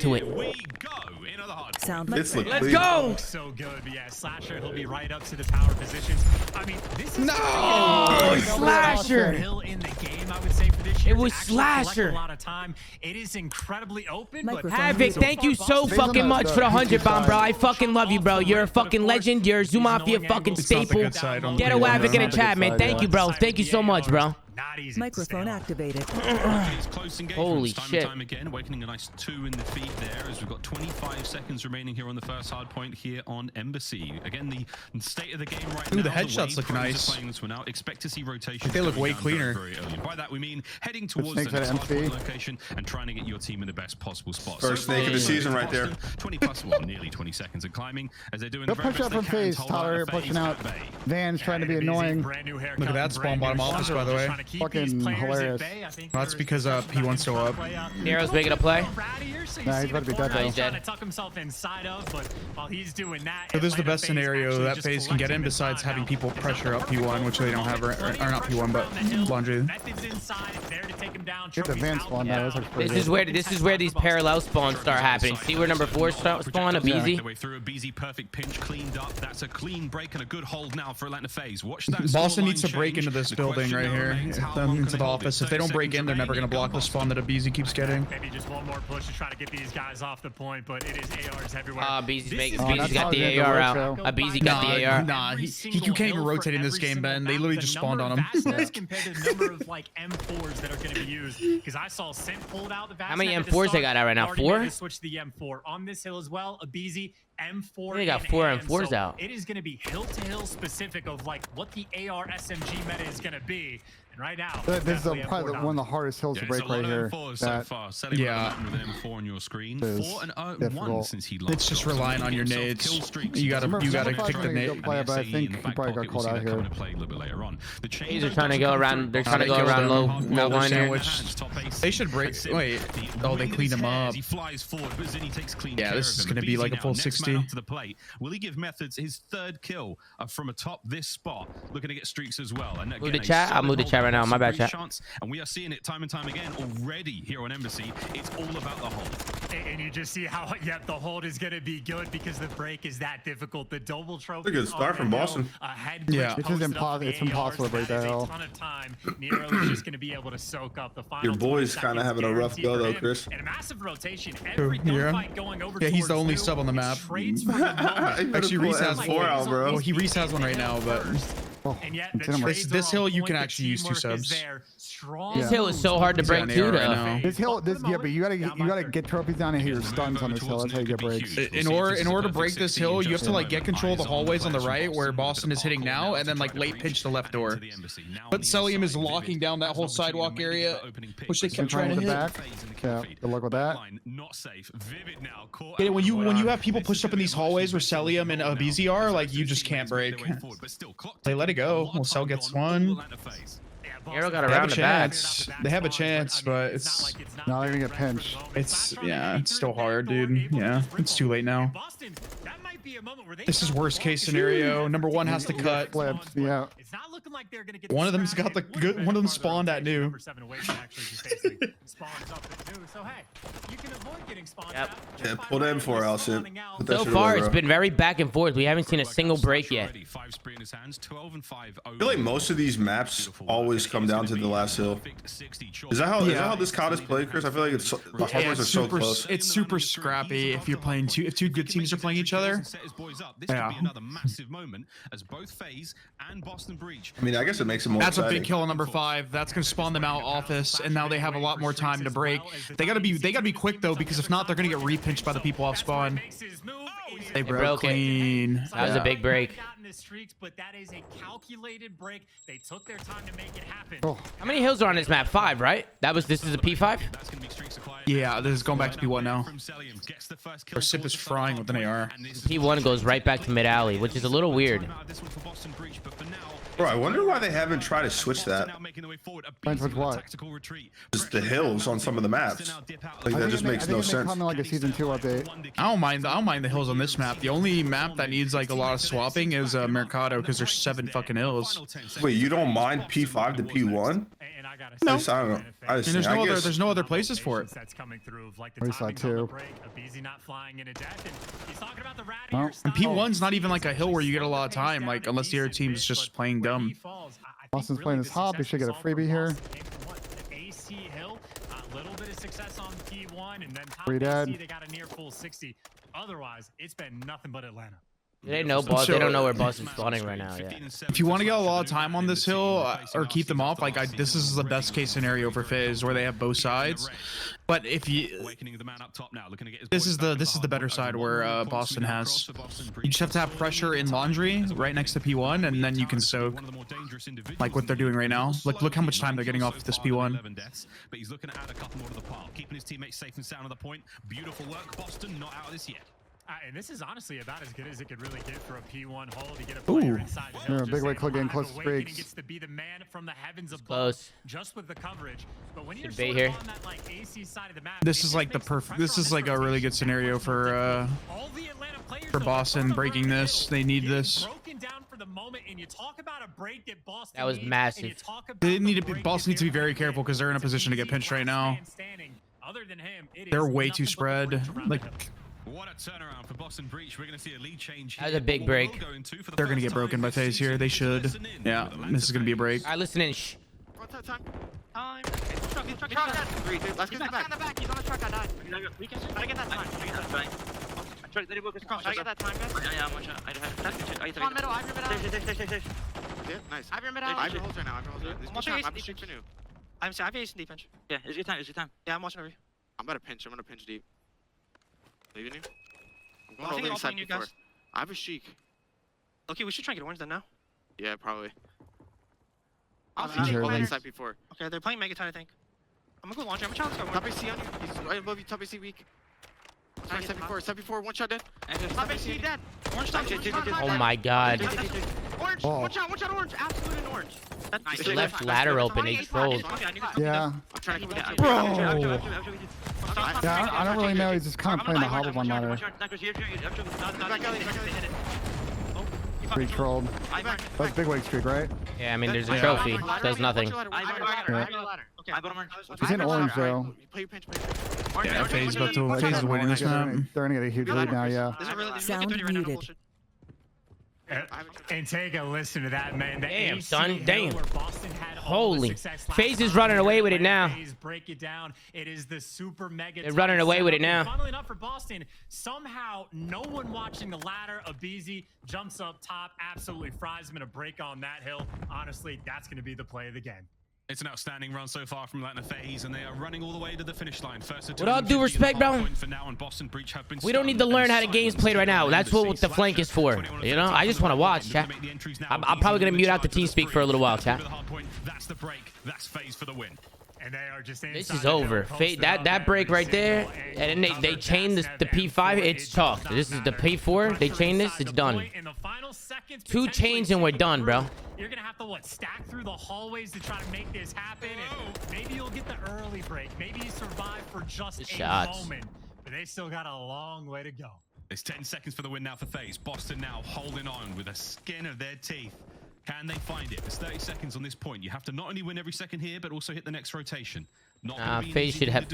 to it. Let's go. So good. Yeah, Slasher, he'll be right up to the power positions. I mean, this is Slasher. hill in the game, I would say, for this year. It was to actually collect Slasher. A lot of time. It is incredibly open. But Havoc, thank you so fucking much for the 100 bomb, bro. I fucking love you, bro. You're a fucking legend. You're a ZooMaa fucking staple. Ghetto Havoc in the chat, man. Thank you, bro. Thank you so much, bro. Not easy. Microphone activated. It's close engagement. Holy time shit. And time again, Awakening a nice 2 in the feed there as we've got 25 seconds remaining here on the first hard point here on Abezy. Again, the state of the game right now. The headshots look nice. Playing this one out. Expect to see rotation. They look way cleaner. Very early. By that we mean heading towards the next hard point location and trying to get your team in the best possible spot. First snake of the season right there. 20 plus, well, nearly 20 seconds and climbing as they're doing. Go push up from Faze. Tyler pushing out. Van's trying to be annoying. Look at that spawn bottom office, by the way. Fucking hilarious. That's because P1's still up. Nero's making a play. Nah, he's about to be dead though. He's dead. So this is the best scenario that Faze can get in besides having people pressure up P1, which they don't have, or not P1, but Laundry. Get the Van spawn now. This is where these parallel spawns start happening. See where number 4 spawn, Abezy? Through Abezy, perfect pinch, cleaned up. That's a clean break and a good hold now for Atlanta Faze. Watch that. Boston needs to break into this building right here, into the office. If they don't break in, they're never going to block the spawn that Abezy keeps getting. Maybe just one more push to try to get these guys off the point, but it is ARs everywhere. Abezy's got the AR out. Abezy got the AR. Nah, you can't even rotate in this game, Ben. They literally just spawned on him. Compared to the number of like M4s that are going to be used, because I saw Simp pulled out the vast. How many M4s they got out right now? 4? Switch the M4 on this hill as well. Abezy M4. They got 4 M4s out. It is going to be hill to hill specific of like what the AR SMG meta is going to be. And right now, this is probably one of the hardest hills to break right here. So far. Yeah. With an M4 on your screen. 4-1 since he It's just relying on your nades. You gotta pick the nade. But I think he probably got called out here. These are trying to go around. They're trying to go around low line here. They should break. Wait. Oh, they cleaned him up. Yeah, this is gonna be like a full 60. To the plate. Will he give Methodz his 3rd kill from atop this spot? Looking to get streaks as well. And move the chat. I'll move the chat right now. My bad, chat. And we are seeing it time and time again already here on Abezy. It's all about the hold. And you just see how, the hold is going to be good because the break is that difficult. The double trophy. A good start from Boston. Yeah, it's impossible to break that hill. Nero is just going to be able to soak up the final. Your boy's kind of having a rough go though, Chris. And a massive rotation. Every gunfight going over. Yeah, he's the only sub on the map. Actually, Reese has 4 out, bro. Well, he Reese has one right now, but this hill you can actually use 2 subs. This hill is so hard to break too, though. This hill, but you gotta get trophies down and hit your stuns on this hill. That's how you get breaks. In order to break this hill, you have to like get control of the hallways on the right where Boston is hitting now, and then like late pinch the left door. But Cellium is locking down that whole sidewalk area, which they kept trying to hit. Yeah, good luck with that. Yeah, when you have people pushed up in these hallways where Cellium and Abezy are, like you just can't break. They let it go. Well, Cell gets one. Nero got around the back. They have a chance, but it's not even get pinched. It's still hard, dude. Yeah, it's too late now. This is worst case scenario. Number 1 has to cut. Yeah. One of them's got the good. One of them spawned at new. Yep. Yeah, pull them for out, Simp. So far, it's been very back and forth. We haven't seen a single break yet. I feel like most of these maps always come down to the last hill. Is that how this COD is played, Chris? I feel like the hallways are so close. It's super scrappy if you're playing if 2 good teams are playing each other. Yeah. Another massive moment as both Faze and Boston Breach. I mean, I guess it makes it more That's exciting. a big kill on number 5. That's gonna spawn them out office, and now they have a lot more time to break. They gotta be quick though, because if not, they're gonna get repinched by the people off spawn. They broke clean. That was a big break. But that is a calculated break. They took their time to make it happen. How many hills are on this map? 5, right? This is a P5? Yeah, this is going back to P1 now. Or Simp is frying with an AR. P1 goes right back to mid alley, which is a little weird. Bro, I wonder why they haven't tried to switch that. Just the hills on some of the maps. Like that just makes no sense. Like a season 2 update. I don't mind the hills on this map. The only map that needs like a lot of swapping is Mercado, because there's 7 fucking hills. Wait, you don't mind P5 to P1? No. I don't know. There's no other places for it. We saw 2. Abezy not flying into death, and he's talking about the rat Oh, here. and P1's not even like a hill where you get a lot of time, like unless your team's just playing dumb. Boston's playing this hop. He should get a freebie here. AC Hill, a little bit of success on P1, and then top Free dad. AC, they got a near full 60. Otherwise, it's been nothing but Atlanta. They know boss. They don't know where boss is spawning right now. Yeah. If you want to get a lot of time on this hill or keep them off, like this is the best case scenario for Faze, where they have both sides. But if you, this is the better side where Boston has. You just have to have pressure in laundry right next to P1, and then you can soak, like what they're doing right now. Look how much time they're getting off this P1. But he's looking to add a couple more to the pile, keeping his teammates safe and sound on the point. Beautiful work, Boston. Not out of this yet. And this is honestly about as good as it could really get for a P1 hold to get a player inside the hill. Yeah, big way click getting close to Awakening streaks. gets to be the man from the heavens above, Close. just with the coverage. But when you're Should bait sort here. of on that like AC side of the map, This is like the perfect. This is like a really good scenario for Boston breaking this. They need this. Broken down for the moment, and you talk about a break that Boston That was needs, massive. and you talk about They need the to be, break Boston needs to be they're very gonna careful because they're in a position to get pinched right now. Other than him, it They're is way nothing too but the breach spread. around Like. the hill. What a turnaround for Boston Breach. We're going to see a lead change. That was a big break. They're gonna get broken by Faze here. They should. Yeah, this is gonna be a break. All right, listen in. Shh. Time. Let's get back. He's on the truck. I died. We can. I get that time. I get that time. I get that time, guys. Yeah, I'm watching. Come on, middle. I have your middle. Yeah, nice. I have your middle. I have your holds right now. I'm just shooting you. I have ace defense. Yeah, it's your time. It's your time. Yeah, I'm watching over. I'm gonna pinch deep. Leaving you. I'm going over the side before. I have a Sheik. Okay, we should try and get orange then now. Yeah, probably. I'll see you on the side before. Okay, they're playing Megaton, I think. I'm gonna go launch. I'm gonna challenge. Top AC on you. He's right above you. Top AC weak. Side before. One shot dead. Top AC dead. Orange top. Oh my God. Orange. Watch out, orange. Absolute and orange. He left ladder open. They trolled. Yeah. I'm trying to get Bro. Yeah, I don't really know. He's just kind of playing the hobble one ladder. Pretty trolled. That's big wake streak, right? Yeah, I mean, there's a trophy. Does nothing. He's in orange though. Yeah, Faze is winning this map. They're gonna get a huge lead now. Yeah. Sound muted. And take a listen to that, man. The Damn, AC son. hill Damn. where Boston had all the Holy. success last Faze is time. running away with it now. Faze break it down. It is the super mega. They're running away with it now. Funnily enough for Boston, somehow no one watching the ladder. Abezy jumps up top, absolutely fries him in a break on that hill. Honestly, that's going to be the play of the game. It's an outstanding run so far from Atlanta Faze, and they are running all the way to the finish line. First, With all due respect, bro, we don't need to learn how the game's played right now. That's what the flank is for. You know, I just want to watch, chat. I'm probably gonna mute out the team speak for a little while, chat. That's the break. That's Faze for the win. And they are just This is over. That break right there, and then they chain the P5. It's chalked. This is the P4. They chain this. It's done. 2 chains and we're done, bro. You're gonna have to stack through the hallways to try to make this happen, and maybe you'll get the early break. Maybe you survive for just a moment, but they still got a long way to go. It's 10 seconds for the win now for Faze. Boston now holding on with the skin of their teeth. Can they find it? There's 30 seconds on this point. You have to not only win every second here, but also hit the next rotation. Faze should have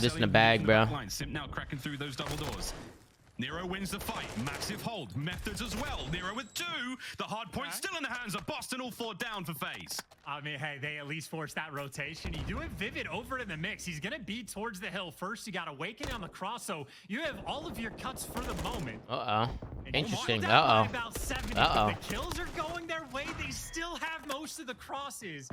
this in the bag, bro. Simp now cracking through those double doors. Nero wins the fight. Massive hold. Methodz as well. Nero with 2. The hard point still in the hands of Boston. All 4 down for Faze. I mean, hey, they at least forced that rotation. You do have Vivid over in the mix. He's going to be towards the hill first. You got Awakening on the cross, so you have all of your cuts for the moment. Uh-oh. Interesting. Uh-oh. Uh-oh. The kills are going their way. They still have most of the crosses.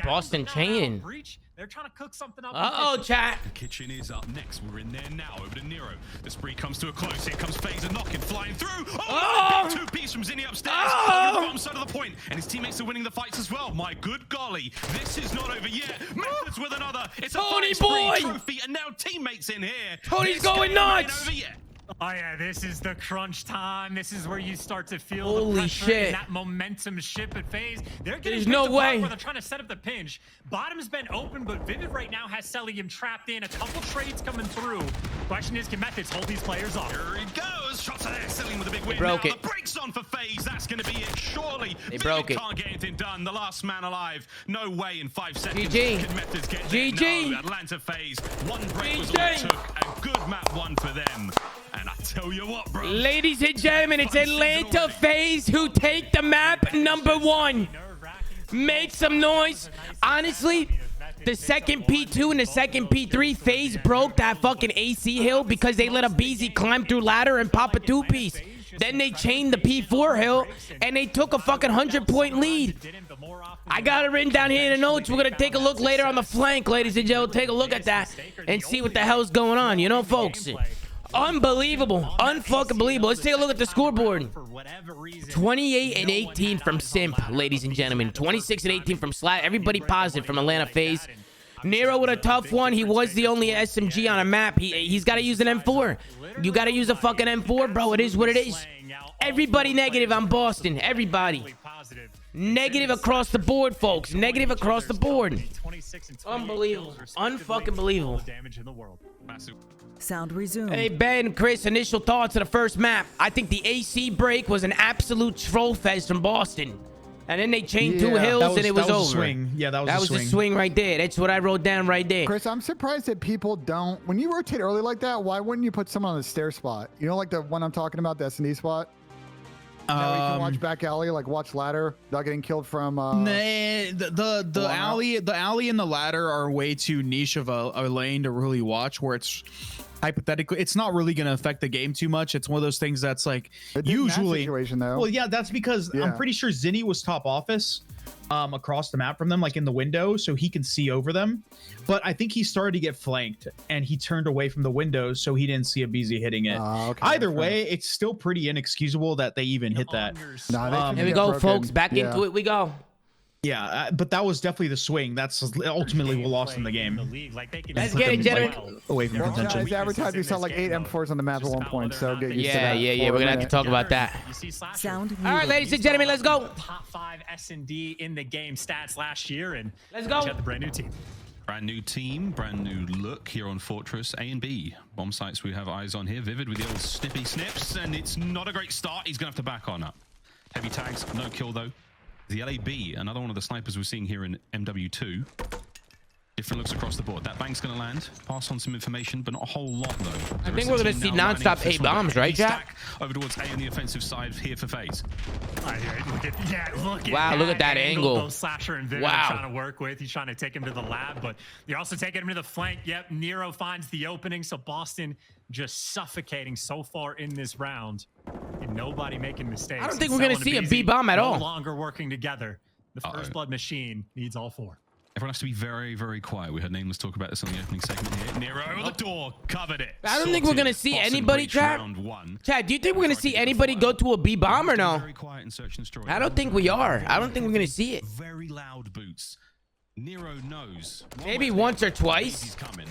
Boston chaining. Breach. They're trying to cook something up. Uh-oh, chat. The kitchen is up next. We're in there now. Over to Nero. The spree comes to a close. Here comes Faze and knocking, flying through. Oh! 2-piece from Zinni upstairs. On the bottom side of the point. And his teammates are winning the fights as well. My good golly. This is not over yet. Methodz with another. It's a Tony spree boy! trophy. And now teammates in here. Tony's going nuts. Oh yeah, this is the crunch time. This is where you start to feel Holy the pressure shit. and that momentum ship at Faze. They're getting There's no way. where they're trying to set up the pinch. Bottom's been open, but Vivid right now has Cellium trapped in. A couple trades coming through. Question is, can Methodz hold these players off? Here he goes. Shots are there. Cellium with a big win. Broke now it. The brakes on for Faze. That's going to be it. Surely. They broke it. Can't get anything done. The last man alive. No way in 5 seconds. GG. Can Methodz get GG. there? No. Atlanta Faze. One break was all it took. A good map 1 for them. tell you what, bro. Ladies and gentlemen, it's Atlanta Faze who take the map #1. Make some noise. Honestly, the second P2 and the second P3, Faze broke that fucking AC hill because they let Abezy climb through ladder and pop a 2-piece. Then they chained the P4 hill and they took a fucking 100-point lead. I got it written down here in the notes. We're going to take a look later on the flank, ladies and gentlemen. Take a look at that and see what the hell's going on. You know, folks. Unbelievable. Unfucking believable. Let's take a look at the scoreboard. 28 and 18 from Simp, ladies and gentlemen. 26 and 18 from Slat. Everybody positive from Atlanta Faze. Nero with a tough one. He was the only SMG on a map. He's got to use an M4. You got to use a fucking M4, bro. It is what it is. Everybody negative on Boston. Everybody. Negative across the board, folks. Negative across the board. Unbelievable. Unfucking believable. Sound resumed. Hey, Ben, Chris, initial thoughts of the first map. I think the AC break was an absolute troll fest from Boston. And then they chained 2 hills and it was over. Swing. Yeah, that was the swing right there. That's what I wrote down right there. Chris, I'm surprised that people don't. When you rotate early like that, why wouldn't you put someone on the stair spot? You know, like the one I'm talking about, the S&D spot? That way you can watch back alley, like watch ladder, not getting killed from. Nah, the alley and the ladder are way too niche of a lane to really watch. Where it's hypothetically, it's not really going to affect the game too much. It's one of those things that's like usually. Situation, though. Well, yeah, that's because I'm pretty sure Zinni was top office, across the map from them, like in the window, so he can see over them. But I think he started to get flanked, and he turned away from the window, so he didn't see Abezy hitting it. Okay, either way, it's still pretty inexcusable that they even hit that. Here we go, folks. Back into it we go. Yeah, but that was definitely the swing. That's ultimately what lost in the game. Let's get it, gentlemen. Away from contention. Guys, every time you saw like 8 M4s on the map at one point, so get used to that. Yeah. We're gonna have to talk about that. Sound. All right, ladies and gentlemen, let's go. Top 5 S&D in the game stats last year, and let's go. Got the brand new team. Brand new team, brand new look here on Fortress A and B. Bomb sites we have eyes on here. Vivid with the old snippy snips, and it's not a great start. He's gonna have to back on up. Heavy tags, no kill though. The LAB, another one of the snipers we're seeing here in MW2. Different looks across the board. That bank's going to land. Pass on some information, but not a whole lot, though. I think we're going to see non-stop A bombs, right, Jack? Over towards A on the offensive side here for Faze. Wow, look at that angle. Slasher and Vivid are trying to work with. He's trying to take him to the lab, but you're also taking him to the flank. Yep, Nero finds the opening, so Boston just suffocating so far in this round. And nobody making mistakes. I don't think we're going to see a B bomb at all. No longer working together. The First Blood machine needs all 4. Everyone has to be very, very quiet. We heard Nameless talk about this on the opening segment here. Nero on the door, covered it. I don't think we're going to see anybody, Chad. Chad, do you think we're going to see anybody go to a B bomb or no? I don't think we are. I don't think we're going to see it. Very loud boots. Nero knows. Maybe once or twice. He's coming.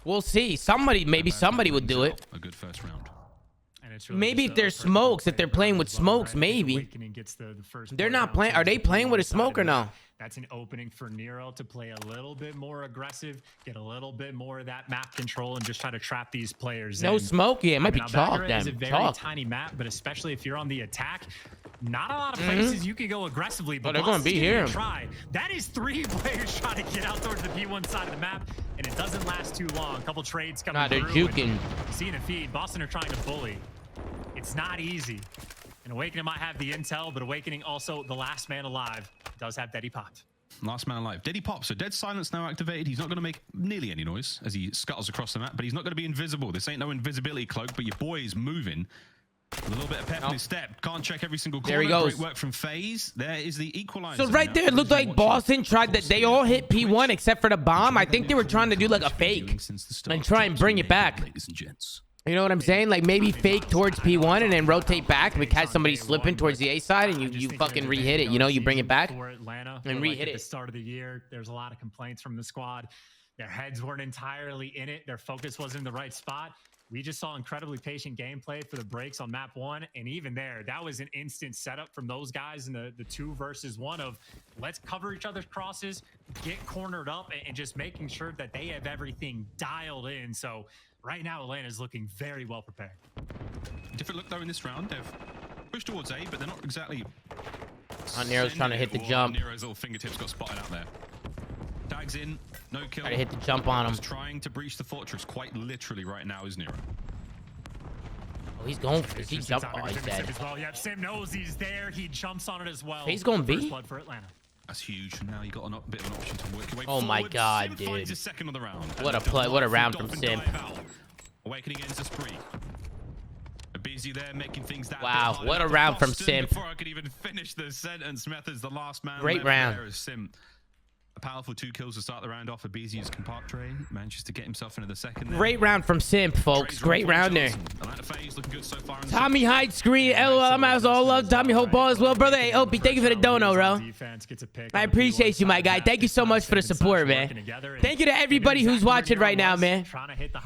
We'll see. Maybe somebody would do it. A good first round. Maybe if there's smokes, if they're playing with smokes, maybe. They're not playing. Are they playing with a smoke or no? That's an opening for Nero to play a little bit more aggressive, get a little bit more of that map control, and just try to trap these players. No smoke? Yeah, it might be chalk. It's a very tiny map, but especially if you're on the attack, not a lot of places you can go aggressively. But they're going to be here. That is 3 players trying to get out towards the P1 side of the map, and it doesn't last too long. A couple trades coming through. They're juking. Seeing a feed. Boston are trying to bully. It's not easy. And Awakening might have the intel, but Awakening also the last man alive does have Deaddy popped. Last man alive. Deaddy pops. So Dead Silence now activated. He's not going to make nearly any noise as he scuttles across the map, but he's not going to be invisible. This ain't no invisibility cloak, but your boy is moving. A little bit of pep in his step. Can't check every single corner. There he goes. Great work from Faze. There is the equalizer. So right there, it looked like Boston tried that. They all hit P1 except for the bomb. I think they were trying to do like a fake and try and bring it back. Ladies and gents. You know what I'm saying? Like maybe fake towards P1 and then rotate back and catch somebody slipping towards the A side and you fucking re-hit it. You know, you bring it back and re-hit it. At the start of the year, there's a lot of complaints from the squad. Their heads weren't entirely in it. Their focus wasn't in the right spot. We just saw incredibly patient gameplay for the breaks on map 1. And even there, that was an instant setup from those guys in the 2 versus 1 of let's cover each other's crosses, get cornered up, and just making sure that they have everything dialed in. So right now, Atlanta's looking very well prepared. Different look, though, in this round. They've pushed towards A, but they're not exactly... Nero's trying to hit the jump. Nero's little fingertips got spotted out there. Tags in, no kill. Try to hit the jump on him. Trying to breach the fortress quite literally right now is Nero. Oh, he's going for it. He jumped. Oh, he's dead. Well. Yep, Simp knows he's there. He jumps on it as well. He's going B. First blood for Atlanta. That's huge. Now you got a bit of an option to work your way Oh my forward. God, Simp dude. finds his second on the round. What a play. What a round from Simp. Awakening ends the spree. Abezy there making things that Wow, bit what a harder. round from Boston, Simp. Before I could even finish the sentence, Methodz, the last man. Great left round. there is Simp. A powerful 2 kills to start the round off. Abezy is Compatre. Manages to get himself into the second. Great round from Simp, folks. Great round there. Atlanta Faze looking good so far. Tommy Hyde screen. LOL, I'm as all love. Tommy Hope Ball as well, brother. Hey, Opie, thank you for the dono, bro. I appreciate you, my guy. Thank you so much for the support, man. Thank you to everybody who's watching right now, man.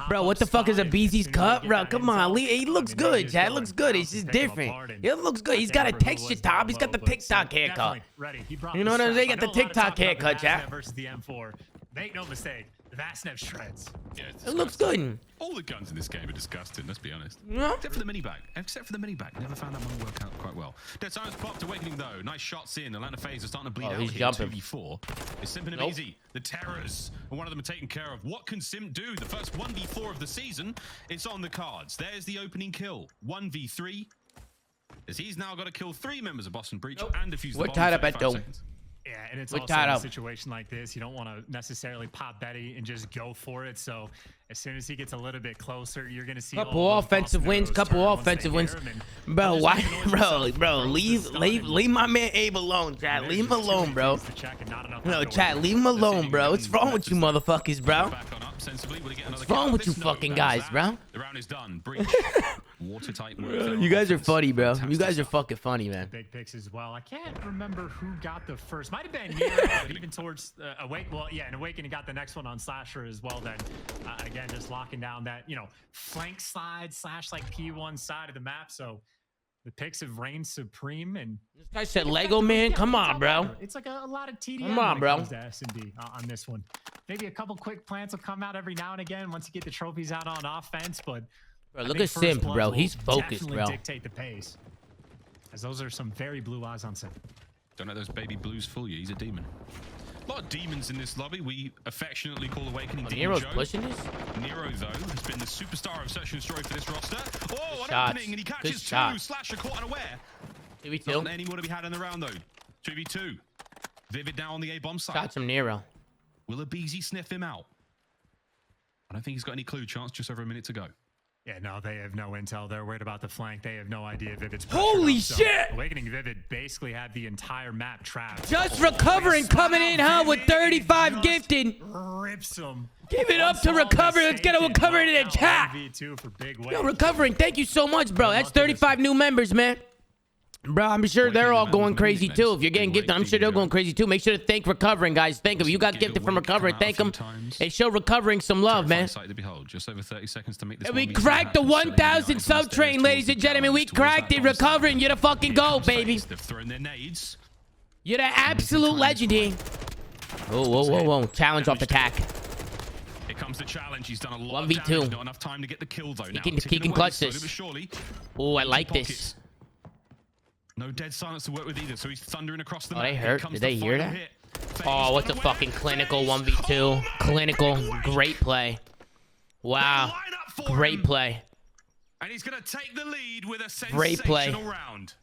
Bro, what the fuck is Abezy's cut? Bro, come on. He looks good, Chad. Looks good. It's just different. It looks good. He's got a texture top. He's got the TikTok haircut. You know what I'm saying? He got the TikTok haircut, Chad. Versus the M4. Make no mistake, the Vastnev shreds. Yeah, It looks good. All the guns in this game are disgusting, let's be honest. Yeah. Except for the mini bag. Never found that one to work out quite well. Dead Silence popped. Awakening though. Nice shots in. Atlanta Faze are starting to bleed out He's here. jumping. 2v4. It's Simp and Abezy. The terrors. And one of them are taken care of. What can Simp do? The first 1v4 of the season. It's on the cards. There's the opening kill. 1v3. As he's now got to kill 3 members of Boston Breach and defuse the bomb. We're tied up at dome. Seconds. Yeah, and it's We're also tied in a up. situation like this, you don't want to necessarily pop Betty and just go for it. So as soon as he gets a little bit closer, you're going to see Couple all the offensive Boston wins, arrows couple turn once they offensive hear wins. him, and Bro, there's why, nothing to noise himself. bro, Throws leave the stun leave my man Abe alone, Chad. and Leave him there's just too alone, many bro. things to check and not enough No, time to Chad, work. leave him alone, bro. What's wrong with you motherfuckers, bro? Back on up sensibly. Will he get another What's wrong kill? with you This? No, fucking that guys, was bro? that. The round is done. Breach. Watertight work there. You guys are funny, bro. You Fantastic guys are stuff. fucking funny, man. Big picks as well. I can't remember who got the first. Might have been Nero, but even towards Awake. Well, yeah, and Awakening got the next one on Slasher as well. Then again, just locking down that flank side / like P1 side of the map. So the picks have reigned supreme. And This guy said Lego, man. Come on, bro. it's like a lot of TDM. Come on, when it bro. comes to S&D on this one. Maybe a couple quick plants will come out every now and again once you get the trophies out on offense, but. Bro, I look think at first Simp, blood bro. will He's focused, definitely bro. dictate the pace, as those are some very blue eyes on Simp. Don't let those baby blues fool you. He's a demon. A lot of demons in this lobby. We affectionately call Awakening Demon Nero's Joe. pushing this? Nero, though, has been the superstar of Search and Destroy for this roster. Oh, an shots. opening, and he Good catches 2. shot. Slasher caught unaware. 2v2. Not any more to be had in the round, though. 2v2. Vivid now on the A-bomb side. Shots from Nero. Will Abezy sniff him out? I don't think he's got any clue. Chance, just over a minute to go. Yeah, no, they have no intel. They're worried about the flank. They have no idea Vivid's Holy pressured up, so shit! Awakening Vivid basically had the entire map trapped. Just recovering, coming in, huh, with 35 gifted. Rips him. Give it up to Recover. Let's get a Recover in the chat. Yo, Recovering, thank you so much, bro. That's 35 new members, man. Bro, I'm sure they're all going crazy too. If you're getting gifted, I'm sure they're going crazy too. Make sure to thank Recovering, guys. Thank them. You got gifted from Recovering. Thank them. And show Recovering some love, man. Sight to behold. Just over 30 seconds to make this And we 1v2 cracked the happen. 1,000 Cellium sub train, ladies and gentlemen. We cracked it. Recovering, you're the fucking goat, baby. They've thrown their nades. You're the absolute legend here. Whoa, whoa, whoa, whoa. Challenge off the tack. Here comes the challenge. He's done a lot 1v2. of damage. Not enough time to get the kill, though. Now, He can ticking away clutch slowly this. but surely. Oh, I like Pockets. this. No dead silence to work with either, so he's thundering across the Oh, map. they Here hurt. comes Did the they hear final that? hit. Faze Oh, what's a unaware. fucking clinical Faze. 1v2. Oh my Clinical. God. Great play. Wow. Line up for Great him. play. And he's going to take the lead with a Great play. sensational round.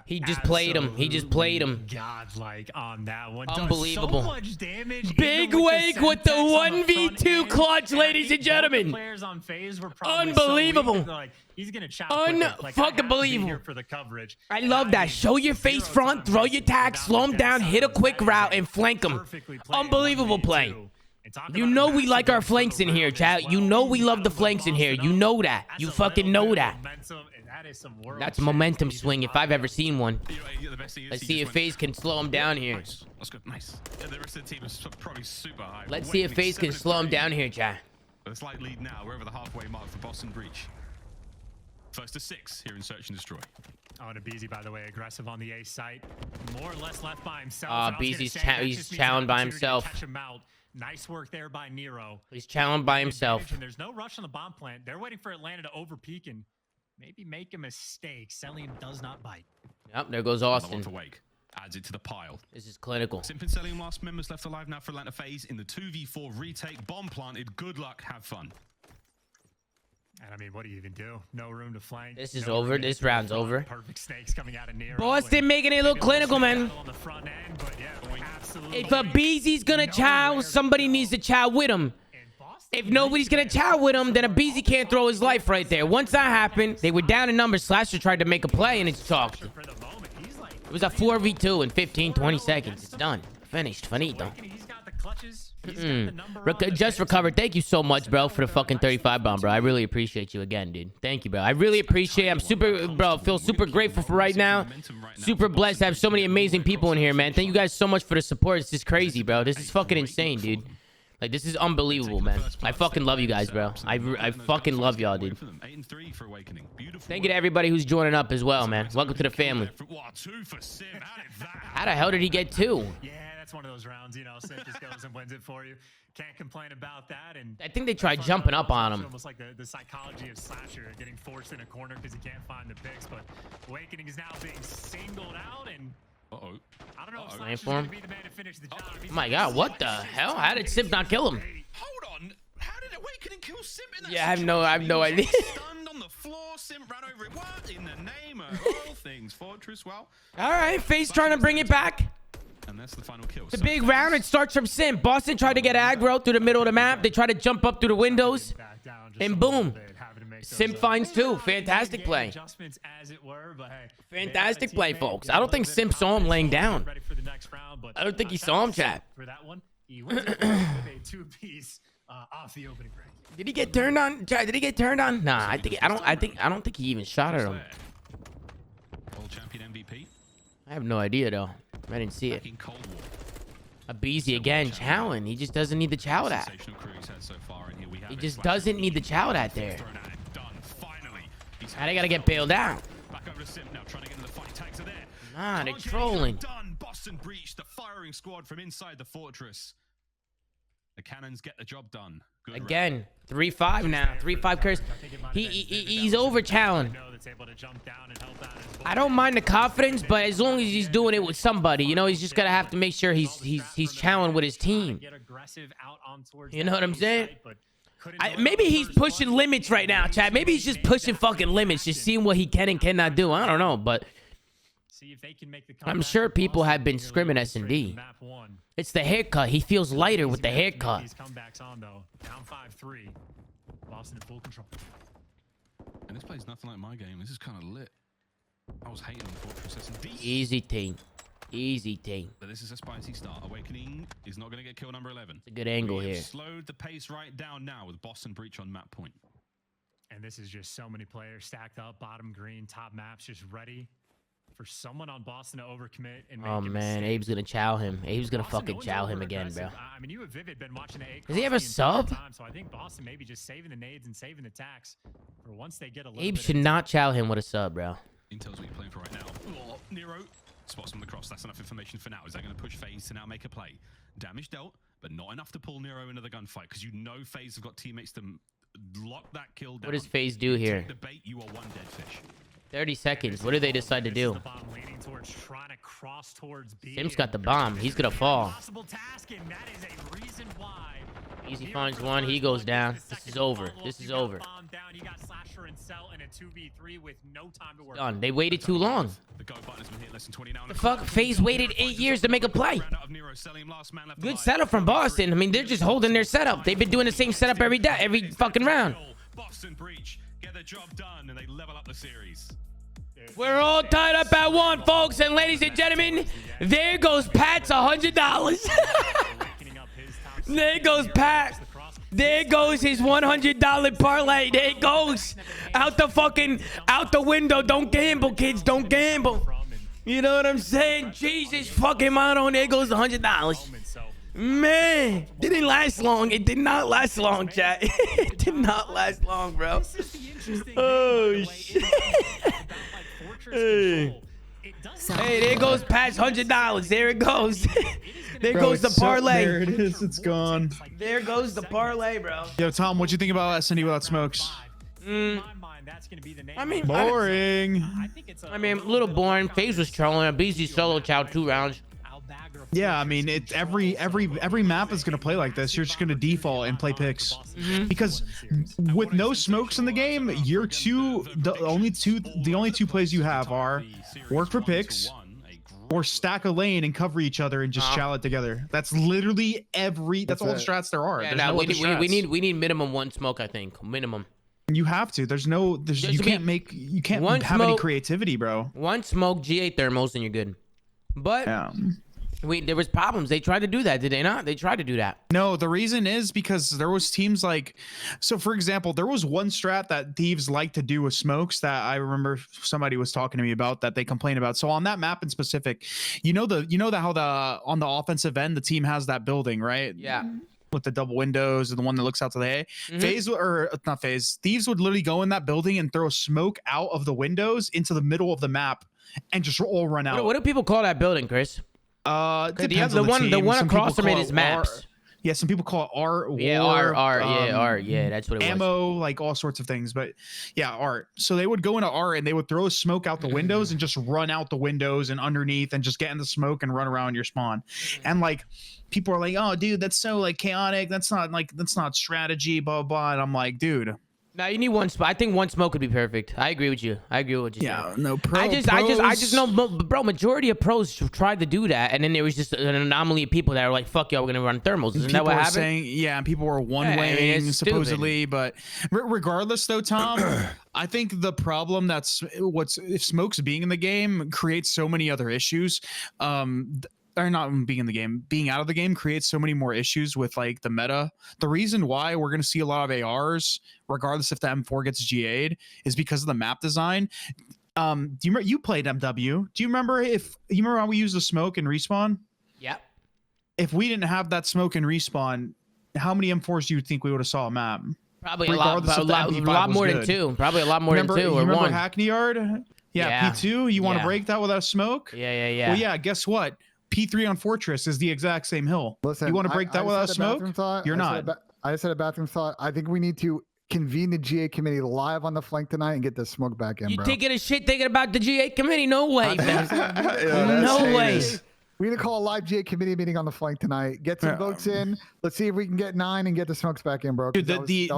He just played him. He just played him. Godlike on that one. Unbelievable. Does so much damage. Big even Wake the with the Semtex on the front 1v2 end. clutch, And I ladies think and gentlemen. both the players on Faze were probably Unbelievable. So weak that, like, he's gonna chop quicker. Like, I have to be Unfucking-believable. here for the coverage. I love that. Show your face front, throw your tag, slow him down, hit a quick route, and flank him. Unbelievable play. You know we like our flanks in here, chat. You know we love the flanks in here. You know that. You fucking know that. That's a momentum swing if I've ever seen one. Let's see if Faze can slow him down here. Nice. That's good. Nice. Yeah, the rest of the team is probably super high. Let's see if Faze can slow him down here, chat. A slight lead now. We're over the halfway mark for Boston Breach. First to 6 here in Search and Destroy. Oh, and Abezy, by the way, aggressive on the A site. More or less left by himself. And I was gonna Abezy's say, that he's just means an challenged by opportunity to himself. catch him out. Nice work there by Nero. He's challenged by himself. And there's no rush on the bomb plant. They're waiting for Atlanta to overpeak and maybe make a mistake. Cellium does not bite. Yep, there goes Another one Austin. for Wake. Adds it to the pile. This is clinical. Simp and Cellium last members left alive now for Atlanta Faze in the 2v4 retake. Bomb planted. Good luck. Have fun. And I mean, what do you even do? No room to flank. This is over. This round's over. Perfect snakes coming out of Nero. Boston making it look clinical, man. On the front end, but yeah, absolutely. If Abezy's gonna chow, somebody needs to chow with him. If nobody's gonna chow with him, then Abezy can't throw his life right there. Once that happened, they were down in numbers. Slasher tried to make a play, and it's chalked. It was a 4v2 in 15, 20 seconds. It's done. Finished. Finito. Just recovered. Thank you so much, bro, for the fucking 35 bomb, bro. I really appreciate you again, dude. Thank you, bro. I really appreciate it. I'm super, bro, feel super grateful for right now. Super blessed to have so many amazing people in here, man. Thank you guys so much for the support. It's just crazy, bro. This is fucking insane, dude. Like, this is unbelievable, man. I fucking love you guys, bro. I fucking love y'all, dude. Thank you to everybody who's joining up as well, man. Welcome to the family. How the hell did he get 2? Yeah, that's one of those rounds, you know. Simp just goes and wins it for you. Can't complain about that. And I think they tried jumping up on him. Almost like the psychology of Slasher getting forced in a corner because he can't find the picks. But Awakening is now being singled out, and I don't know if Slasher's gonna be the man to finish the job. Oh my god, what the hell? How did Simp not kill him? Hold on. How did Awakening kill Simp in that Yeah, I have no idea. Stunned on the floor, Simp ran over it. What in the name of all things? Fortress, well. All right, Faze trying to bring it back. And that's the final kill. It's a big round. It starts from Simp. Boston tried to get aggro through the middle of the map. They tried to jump up through the windows. And boom. Simp finds 2. Fantastic play. Fantastic play, folks. I don't think Simp saw him laying down. I don't think he saw him, chat. For that one, he wins with a 2-piece off the opening break. Did he get turned on? Did he get turned on? Nah, I don't think he even shot at him. World champion MVP. I have no idea though. I didn't see it. Abezy again, chowing. He just doesn't need the chow that. He just doesn't need the chow that there. Now they gotta get bailed out. Nah, they're trolling. Boston breached the firing squad from inside the fortress. The cannons get the job done. Good again, 3-5 now. 3-5 curse. He's over chowing. I don't mind the confidence, but as long as he's doing it with somebody, you know, he's just gonna have to make sure he's chowing with his team. You know what I'm saying? Maybe he's pushing limits right now, Chad. Maybe he's just pushing fucking limits, just seeing what he can and cannot do. I don't know, but I'm sure people have been scrimming S&D. It's the haircut. He feels lighter with the haircut. And this plays nothing like my game. This is kind of lit. I was hating on Fortress S&D. Easy team. Easy team. But this is a spicy start. Awakening is not going to get kill number 11. It's a good angle here. Slowed the pace right down now with Boston breach on map point. And this is just so many players stacked up, bottom green, top maps, just ready for someone on Boston to overcommit and make oh man, Abe's gonna chow him. Abe's gonna fucking chow him again, bro. I mean, you have Vivid been watching the A. Does he have a sub? So I think Boston maybe just saving the nades and saving the tax for once they get a little Abe should not chow him with a sub, bro. Intel's what you're playing for right now. Oh, Nero spots him across. That's enough information for now. Is that going to push Faze to now make a play? Damage dealt, but not enough to pull Nero into the gunfight because you know Faze have got teammates to lock that kill down. What does Faze do here? Take the bait, you are one dead fish. 30 seconds. What do they decide to do? Simp's got the bomb. He's gonna fall. Easy finds one. He goes down. This is over. This is over. Done. They waited too long. The fuck? Faze waited 8 years to make a play. Good setup from Boston. I mean, they're just holding their setup. They've been doing the same setup every day, every fucking round. Boston breach get the job done, and they level up the series. We're all tied up at 1, folks, and ladies and gentlemen, there goes Pat's $100. There goes Pat. There goes his $100 parlay. There it goes. Out the window. Don't gamble, kids. Don't gamble. You know what I'm saying? Jesus fucking mono. There goes the $100. Man, didn't last long. It did not last long, chat. It did not last long, bro. Oh, shit. Hey, there goes Pat's $100. There it goes. There goes the parlay. There it is. It's gone. There goes the parlay, bro. Yo, Tom, what'd you think about S&D without smokes? I mean, boring. I mean, a little boring. Faze was trolling. Abezy solo chow 2 rounds. Yeah, I mean, it's every map is gonna play like this. You're just gonna default and play picks because with no smokes in the game, the only two plays you have are work for picks or stack a lane and cover each other and just chow it together. That's literally that's all the strats there are. Yeah, no we need minimum one smoke, I think. Minimum. You have to. You can't have any creativity, bro. One smoke, GA thermals, and you're good. But there was problems. They tried to do that, did they not? They tried to do that. No, the reason is because there was teams like, so for example, there was one strat that thieves like to do with smokes that I remember somebody was talking to me about that they complain about. So on that map in specific, you know how on the offensive end the team has that building, right? Yeah. With the double windows and the one that looks out to the A. Thieves would literally go in that building and throw smoke out of the windows into the middle of the map and just all run out. What do people call that building, Chris? The one across from it is maps. Yeah, some people call it art. Yeah, art. Yeah, that's what it was. Ammo, like all sorts of things. But yeah, art. So they would go into art and they would throw smoke out the windows and just run out the windows and underneath and just get in the smoke and run around your spawn. And like people are like, oh, dude, that's so like chaotic. That's not strategy, blah, blah. And I'm like, dude. No, you need one spot. I think one smoke would be perfect. I agree with you. I said. No I just know, bro. Majority of pros tried to do that, and then there was just an anomaly of people that were like, "Fuck y'all, we're gonna run thermals." Isn't that what happened? And people were one-way supposedly. But regardless, though, Tom, I think the problem if smokes being in the game creates so many other issues. Or not being in the game, being out of the game creates so many more issues with like the meta. The reason why we're going to see a lot of ARs, regardless if the M4 gets GA'd, is because of the map design. Do you remember you played MW? Do you remember how we used the smoke and respawn? Yeah. If we didn't have that smoke and respawn, how many M4s do you think we would have saw a map? Probably a lot more than two. Probably a lot more than two or remember one. Hackney Yard? Yeah, P2. You want to break that without smoke? Yeah. Well, yeah. Guess what? P3 on Fortress is the exact same hill. Listen, you want to break that without smoke? You're not. I just said a bathroom thought. I think we need to convene the GA committee live on the flank tonight and get the smoke back in, bro. You taking a shit thinking about the GA committee? No way, man. No way. We need to call a live GA committee meeting on the flank tonight. Get some votes in. Let's see if we can get 9 and get the smokes back in, bro. Dude, the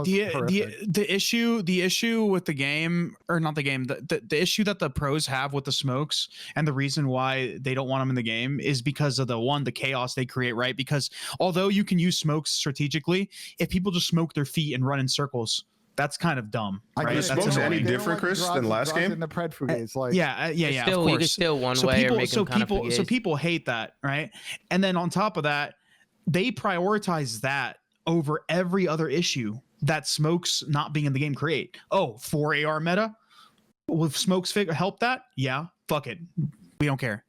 issue with the game, or not the game, the issue that the pros have with the smokes and the reason why they don't want them in the game is because of the chaos they create, right? Because although you can use smokes strategically, if people just smoke their feet and run in circles, that's kind of dumb. Right? Is smokes any different, Chris, than last game? In the pred fugates, like yeah, of course. You can still one way or make them kind of fugates. So people hate that, right? And then on top of that, they prioritize that over every other issue that smokes not being in the game create. Oh, 4 AR meta? Will smokes help that? Yeah, fuck it. We don't care.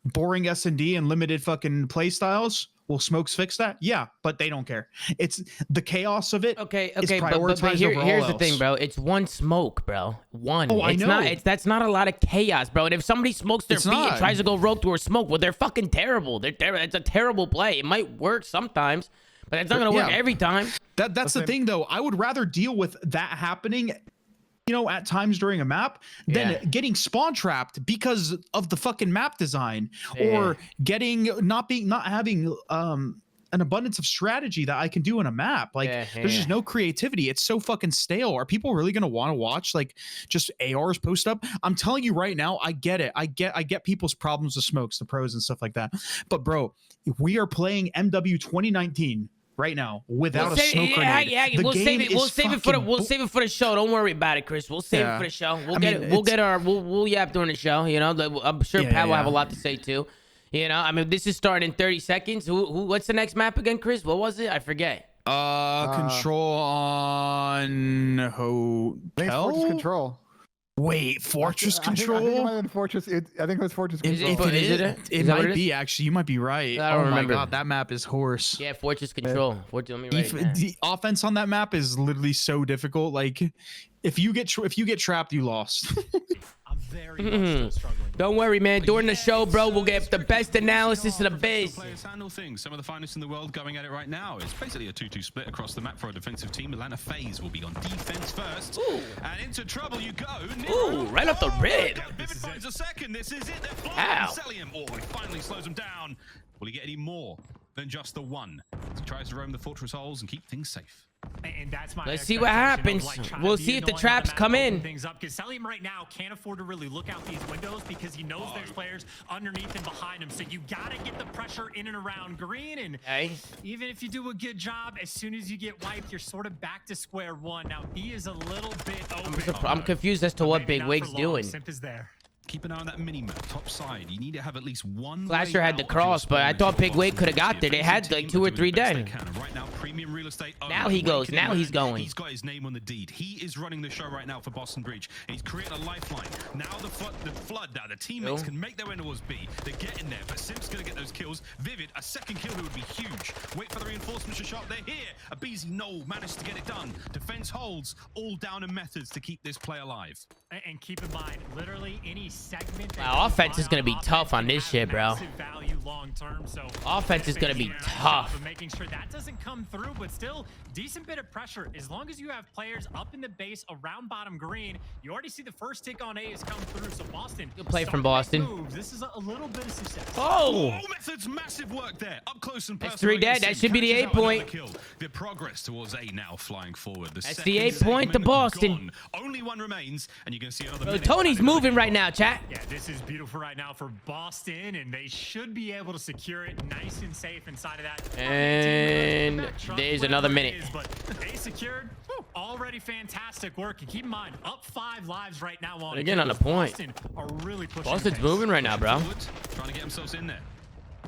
Boring S&D and limited fucking play styles? Will smokes fix that? Yeah, but they don't care. It's the chaos of it. Okay, but here's the thing, bro. It's one smoke, bro. One. Oh, I know. That's not a lot of chaos, bro. And if somebody smokes their feet and tries to go rogue through a smoke, well, they're fucking terrible. It's a terrible play. It might work sometimes, but it's not gonna work every time. That's the thing, though. I would rather deal with that happening, at times during a map than getting spawn trapped because of the fucking map design or not having an abundance of strategy that I can do in a map. Like there's just no creativity. It's so fucking stale. Are people really going to want to watch like just ARs post up? I'm telling you right now, I get it. I get people's problems with smokes, the pros and stuff like that. But bro, if we are playing MW 2019 right now without a smoke grenade. We'll save it for the show. Don't worry about it, Chris. We'll save it for the show. We'll yap during the show. I'm sure Pat will have a lot to say too. This is starting in 30 seconds. What's the next map again, Chris? What was it? I forget. Control on hotel. Fortress Control. Wait, Fortress Control? I think it might have been Fortress. I think it was Fortress Control. It might be, actually. You might be right. I don't remember. My God, that map is horse. Yeah, Fortress Control. Let me write it down. The offense on that map is literally so difficult. Like, if you get trapped, you lost. very much still struggling. Don't worry, man. During the show, bro, we'll get the best analysis of the biz. Players handle things. Some of the finest in the world going at it right now. It's basically a 2-2 split across the map for a defensive team. Atlanta Faze will be on defense first. Ooh. And into trouble you go. Ooh, right off the rib. Vivid finds a second. This is it. They're flying. Ow. Cellium. Oh, he finally slows him down. Will he get any more than just the one? He tries to roam the fortress holes and keep things safe. And that's my Let's see what happens. We'll see if the traps come in. Things up because Cellium right now can't afford to really look out these windows because he knows there's players underneath and behind him. So you gotta get the pressure in and around green. And even if you do a good job, as soon as you get wiped, you're sort of back to square one. Now B is a little bit open. I'm confused as to what Big Wig's doing. Simp is there. Keep an eye on that mini-map, top side. You need to have at least one. Flasher had the cross, but I thought Big Wig could have got there. They had like 2 or 3 dead. Right now, premium real estate. Now he goes. Now he's going. He's got his name on the deed. He is running the show right now for Boston Breach. And he's creating a lifeline. Now the flood. Now the teammates can make their way towards B. They're getting there, but Simp's gonna get those kills. Vivid, a second kill here would be huge. Wait for the reinforcements to show up. They're here. Abezy, no, managed to get it done. Defense holds, all down in Methodz to keep this play alive. And keep in mind, literally any segment. Wow, offense is gonna be tough on this shit, bro. So offense is gonna be tough. Making sure that doesn't come through, but still decent bit of pressure. As long as you have players up in the base around bottom green, you already see the first tick on A has come through. So Boston, good play from Boston. This is a little bit of success. Oh, Methodz, massive work there. Up close and personal. that's 3 dead. That should be the 8 point. The progress towards A now flying forward. That's the 8 point to Boston. Only one remains, and you're gonna see another. Bro, Tony's moving right now, chat. Yeah, this is beautiful right now for Boston, and they should be able to secure it nice and safe inside of that. And there's another minute. But they secured already fantastic work. And keep in mind, up 5 lives right now on. Again on the point. Boston are really pushing. Boston's moving right now, bro. Trying to get themselves in there.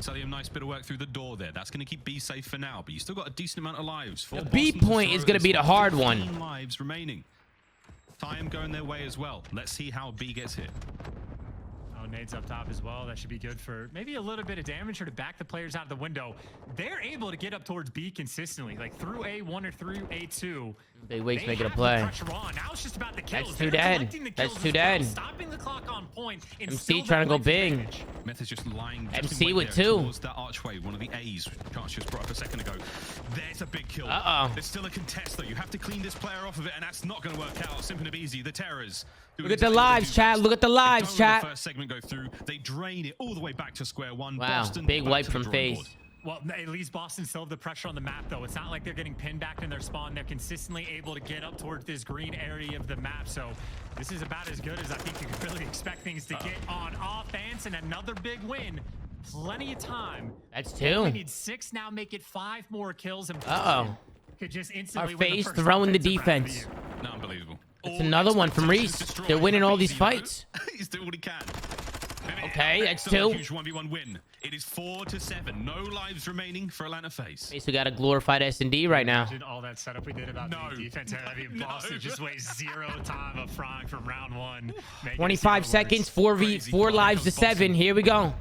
Cellium, nice bit of work through the door there. That's going to keep B safe for now, but you still got a decent amount of lives. The B point is going to be the hard one. Lives remaining. Time going their way as well. Let's see how B gets hit. Oh, nades up top as well. That should be good for maybe a little bit of damage or to back the players out of the window. They're able to get up towards B consistently, like through A1 or through A2. Big Wig's making a play. Now it's just about the kills. That's 2 dead. That's 2 dead. Stopping the clock on point. MC trying to go big. Methodz just lying. MC with 2. Towards that archway, one of the A's. Chance just brought up a second ago. There's a big kill. There's still a contest though. You have to clean this player off of it, and that's not going to work out. Simp and Abezy, the terrors. Look at the lives, chat. Look at the lives, chat. The first segment go through. They drain it all the way back to square one. Wow, Boston big wipe from Faze. Well, at least Boston still have the pressure on the map, though. It's not like they're getting pinned back in their spawn. They're consistently able to get up towards this green area of the map. So this is about as good as I think you could really expect things to get on offense. And another big win. Plenty of time. That's 2. We need 6 now, make it 5 more kills. And could just instantly our Faze throwing the defense. Unbelievable. It's another one from Reese. They're winning all these fights. He's doing what he can. Okay, that's 2. Huge 1v1 win. It is 4-7. No lives remaining for Atlanta Faze. We got a glorified S&D right now. All that setup we did about the defense. I mean, Boston just wastes 0 time of frying from round 1. 25 seconds, 4 lives to 7. Here we go.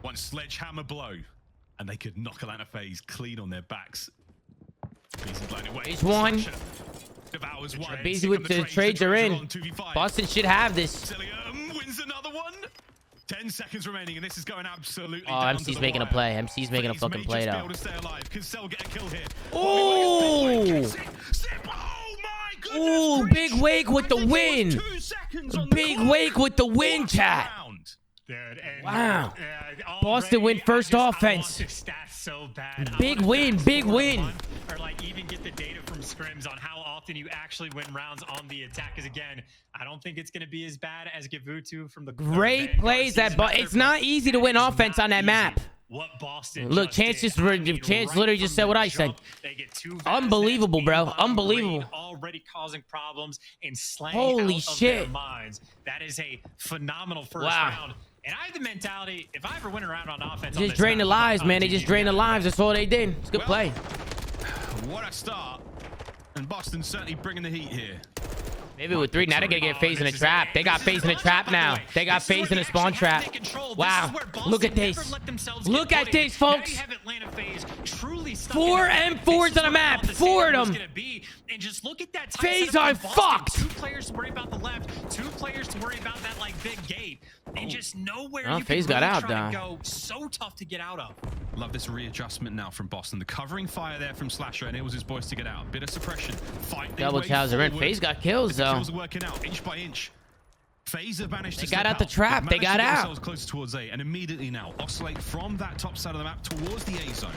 One sledgehammer blow, and they could knock Atlanta Faze clean on their backs. He's 1. Abezy with the trades are in. Boston should have this. Cellium wins another one. 10 seconds remaining, and this is going absolutely down MC's to the making wire. A play. MC's making a fucking play, though. Oh! Ooh, Big Wig with the win. Big Wig with the win, chat. Wow. Boston win first offense. Big win, big win. Or like even get the data from scrims on how often you actually win rounds on the attack. Because again, I don't think it's going to be as bad as Gavutu from the great plays that, but it's not easy to win offense on that map. What Boston look, Chance literally just said what I said. Unbelievable, bro. Unbelievable. Already causing problems and slaying holy out shit. Of their minds. That is a phenomenal first round. And I have the mentality, if I ever win around on offense, just drain the lives, man. They just drain the lives. That's all they did. It's a good play. What a start. And Boston certainly bringing the heat here. Maybe with 3. Now they're going to get Faze in a trap. They got Faze in a trap now. They got Faze in a spawn trap. Wow. Look at this. Look at this, folks. 4 M4s on the map. 4 of them. And just look at that. Faze are fucked. 2 players worry about the left. 2 players players to worry about that like big gate. And just nowhere Oh, you Faze can got really out, try and though. go. So tough to get out of. Love this readjustment now from Boston. The covering fire there from Slasher enables his boys to get out. Bit of suppression. Fight their Double way Chowser in. forward. Faze got kills, The though. kills are working out inch by inch. Faze have managed to They got step out the trap. They've They managed got to get out. themselves closer towards A, and immediately now oscillate from that top side of the map towards the A zone.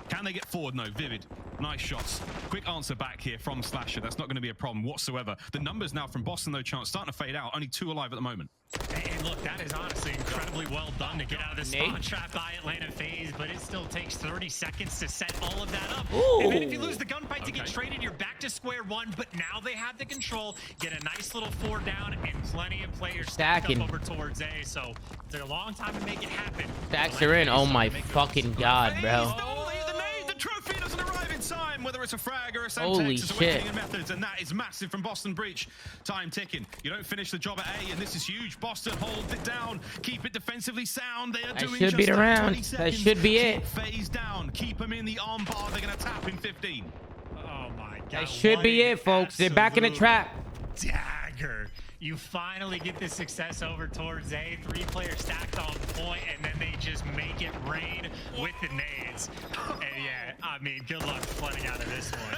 Can they get forward? No. Vivid. Nice shots. Quick answer back here from Slasher. That's not going to be a problem whatsoever. The numbers now from Boston, though, Chance, starting to fade out. Only 2 alive at the moment. And look, that is honestly incredibly well done to get out of the spawn trap by Atlanta Faze, but it still takes 30 seconds to set all of that up. Ooh. And then if you lose the gunfight to get traded, you're back to square one, but now they have the control, get a nice little 4 down, and plenty of players Stacking. stacked up over towards A, so it took a long time to make it happen. Stacks are in. Oh my fucking god, bro. The trophy doesn't arrive in time, whether it's a frag or a Holy Semtex, it's shit. Awakening and Methodz, and that is massive from Boston Breach. Time ticking. You don't finish the job at A, and this is huge. Boston holds it down. Keep it defensively sound. They are That doing should just be the that. round. 20 That seconds. should be it. Keep Faze down. Keep them in the arm bar. They're going to tap in 15. Oh my god. That should be it, folks. They're back in the trap. Dagger. You finally get the success over towards A. 3 players stacked on point, and then they just make it rain with the nades. And yeah, I mean, good luck flooding out of this one.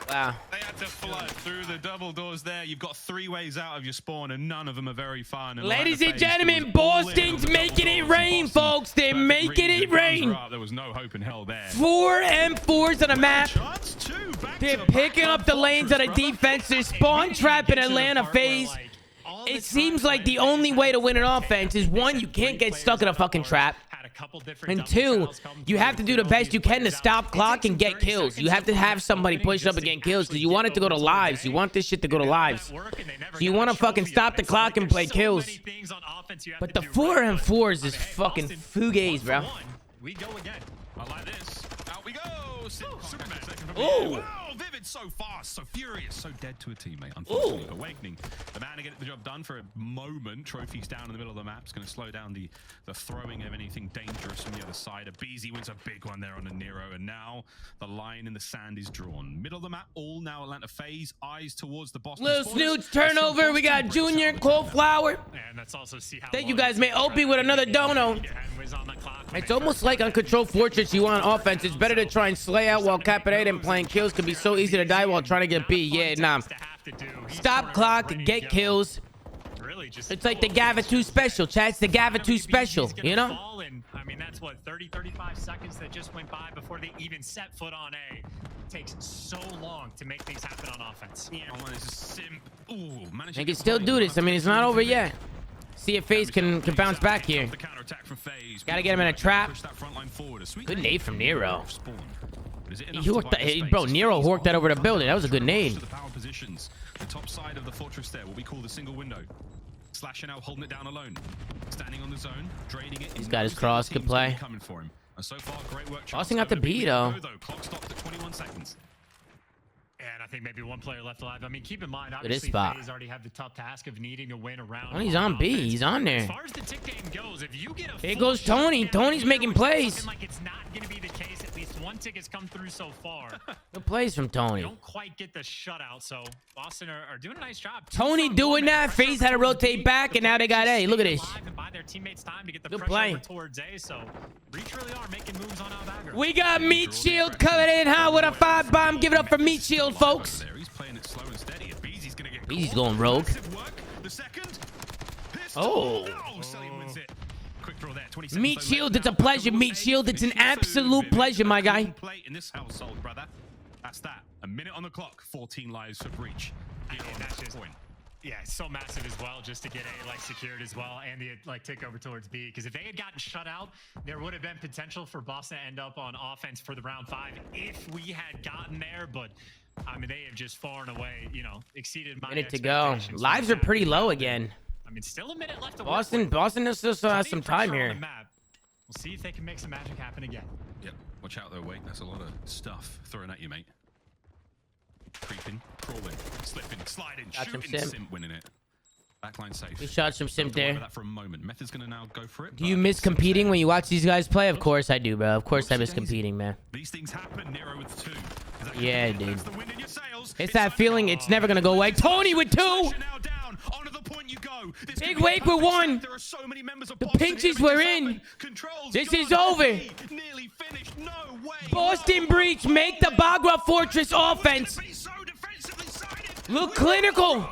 Wow. They had to flood through the double doors there. You've got 3 ways out of your spawn, and none of them are very fun. And Ladies like and the Faze, gentlemen, it was all in Boston's on the making double it doors. rain, Boston, folks. They're perfect making read. it The guns rain. were up. There was no hope in hell there. 4 M4s on a map. Shots, 2 back They're to picking back up the lanes on a Fortress, brother. defense. They're spawn trapping Atlanta Faze. It seems like the only way to win an offense is 1, you can't get stuck in a fucking trap. And 2, you have to do the best you can to stop clock and get kills. You have to have somebody push up and get kills because you want it to go to lives. You want this shit to go to lives. So you want to fucking stop the clock and play kills. But the 4 M4s is fucking fugazi, bro. We go again. I like this. Out we go. Superman. Ooh. Wow, Vivid so fast, so furious, so dead to a teammate. Unfortunately, Awakening, the man to get the job done for a moment. Trophies down in the middle of the map. It's going to slow down the throwing of anything dangerous from the other side. Abezy wins a big one there on the Nero, and now the line in the sand is drawn. Middle of the map, all now Atlanta Faze. Eyes towards the Boston. Little spawners. Snoots turnover. We got Junior, Coldflower. And that's also see how Thank you guys, man. Opie with another dono. It's almost like on Control Fortress, you want offense. It's better to try and slay out while capping A than playing kills. Can be so easy to die while trying to get B. Yeah, nah. Stop clock, get kills. It's like the Gava 2 special, chat. It's the Gava 2 special, you know? I mean, that's what, 30, 35 seconds that just went by before they even set foot on A. It takes so long to make things happen on offense. Yeah. Oh, this is Simp. Ooh, They can still do this. I mean, it's not over yet. See if Faze can bounce back here. Gotta get him in a trap. Good nade from Nero. He horked that, bro, Nero horked that over the building. That was a good nade. The top side of the fortress there, what we call the single window. Slasher now holding it down alone. Standing on the zone, draining it. He's got his cross, good play. Coming for him. And so far, great work. Boston got the B, though. Clock stopped at 21 seconds. And I think maybe 1 player left alive. I mean, keep in mind, Good obviously, spot. Faze already have the tough task of needing to win around. Oh, he's on B. He's on there. As far as the tick game goes, if you get a Here full goes Tony. shutdown Tony's here, making which is plays. looking like it's not going to be the case. At least 1 tick has come through so far. Good plays from Tony. Don't quite get the shutout, so Boston are doing a nice job. Tony doing that. Faze had to rotate back, and now they got A. Look at this. And buy their teammates time to get the Good pressure play. over towards A, so Breach really are making moves on Albagra. We got Meat Shield coming in hot with a 5 bomb. Give it up for Meat Shield, folks. He's playing it slow and steady. Abezy's gonna get He's going rogue. The second. Oh. Cellium wins it. Quick throw there. 27 Meat seconds Shield, left it's a now. pleasure. Meat Shield, it's an absolute pleasure, my guy. Play in this household, brother. That's that. A minute on the clock. 14 lives for Breach. And that's just yeah, so massive as well, just to get A like secured as well, and the like tick over towards B. Because if they had gotten shut out, there would have been potential for Boston to end up on offense for the round 5 if we had gotten there. But I mean, they have just far and away, you know, exceeded my Minute to go. expectations. Lives are pretty low again. I mean, still a minute left to work Boston with. still has some time Pressure on here. the map. We'll see if they can make some magic happen again. Yep. Watch out though, Wake. That's a lot of stuff thrown at you, mate. Creeping, crawling, slipping, sliding, Got some shooting. Simp. Simp winning it. Backline safe. We shot some Simp there. That for a moment. Method's gonna now go for it. Do you miss competing when you watch these guys play? Of course I do, bro. Of course I miss competing, man. These things happen. Nero with 2. Yeah, dude. That's the wind in your sails. It's that feeling. It's never gonna go away. Tony with 2. Now down. Onto the point you go. no. Big wake with one. There are so many members of The Boston pinches here. were in. Controls This gone. is over. Nearly finished. No way. Boston Breach make the Bagua Fortress offense Be so defensively sided. look clinical.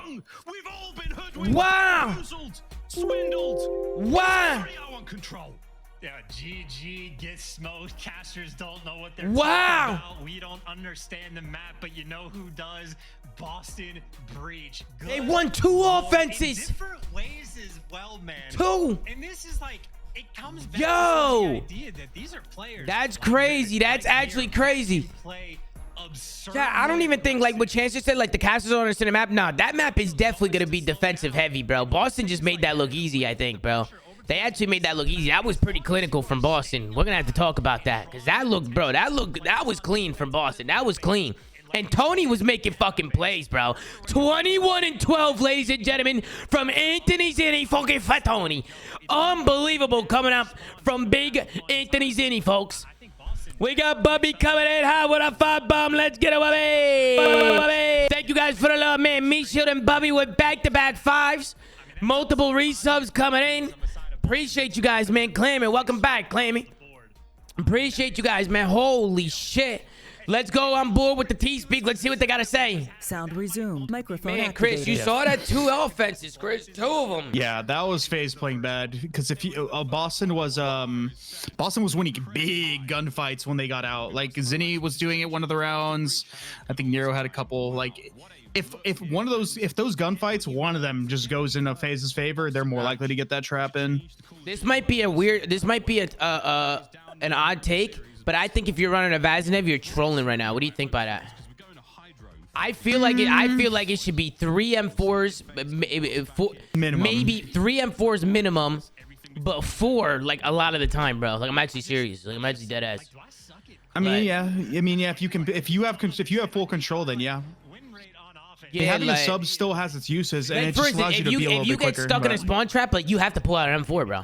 We've all been hoodwinked. Wow. Bamboozled, swindled. Wow. Sorry, I want control. Yeah, GG gets smoked. Casters don't know what they're Wow. talking about. We don't understand the map, but you know who does? Boston Breach. Good They won 2 ball offenses. in different ways as well, man. 2. And this is like, it comes back Yo. to the idea that these are players. That's like crazy. this, That's right actually here, crazy. who play absurd. Yeah, I don't even think, like what Chance just said, like the Casters don't understand the map. Nah, that map is definitely going to be defensive heavy, bro. Boston just made that look easy, I think, bro. They actually made that look easy. That was pretty clinical from Boston. We're going to have to talk about that. Because that looked, bro, that was clean from Boston. That was clean. And Tony was making fucking plays, bro. 21 and 12, ladies and gentlemen, from Anthony Zinni, fucking Fat Tony. Unbelievable coming up from big Anthony Zinni, folks. We got Bubby coming in hot with a 5-bomb. Let's get it, Bubby. Thank you guys for the love, man. Me, Shield, and Bubby with back-to-back 5s. Multiple resubs coming in. Appreciate you guys, man. Clammy, welcome back, Clammy. Appreciate you guys, man. Holy shit. Let's go on board with the T-Speak. Let's see what they got to say. Sound resumed. Microphone Man, Chris, activated. you saw that 2 offenses, Chris. 2 of them. Yeah, that was Faze playing bad because if you Boston was winning big gunfights when they got out. Like Zinni was doing it one of the rounds. I think Nero had a couple. Like if those gunfights, one of them just goes in a Faze's favor, they're more likely to get that trap in. This might be an odd take, but I think if you're running a Vaznev, you're trolling right now. What do you think by that? I feel like it should be 3 M4s, Minimum. maybe 3 M4s minimum, but 4 like a lot of the time, bro. Like I'm actually serious. Like I'm actually dead ass. I mean, yeah. If you have full control, then yeah. Yeah, Having like, a sub still has its uses, and like it for just instance, allows you to be a little if you bit get quicker. stuck in a spawn trap, like you have to pull out an M4, bro.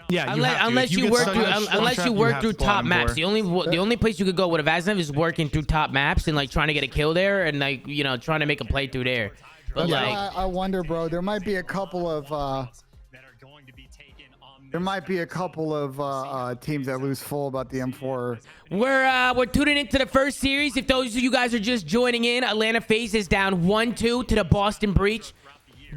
Yeah, you have to. Unless If you get work stuck through in a spawn unless trap, you work have through to pull top out maps. M4. The only place you could go with a Vaznev is working through top maps and like trying to get a kill there and like trying to make a play through there. But That's like why I wonder, bro. There might be a couple of teams that lose full about the M4. we're tuning into the first series. If those of you guys are just joining in, Atlanta Faze is down 1-2 to the Boston Breach.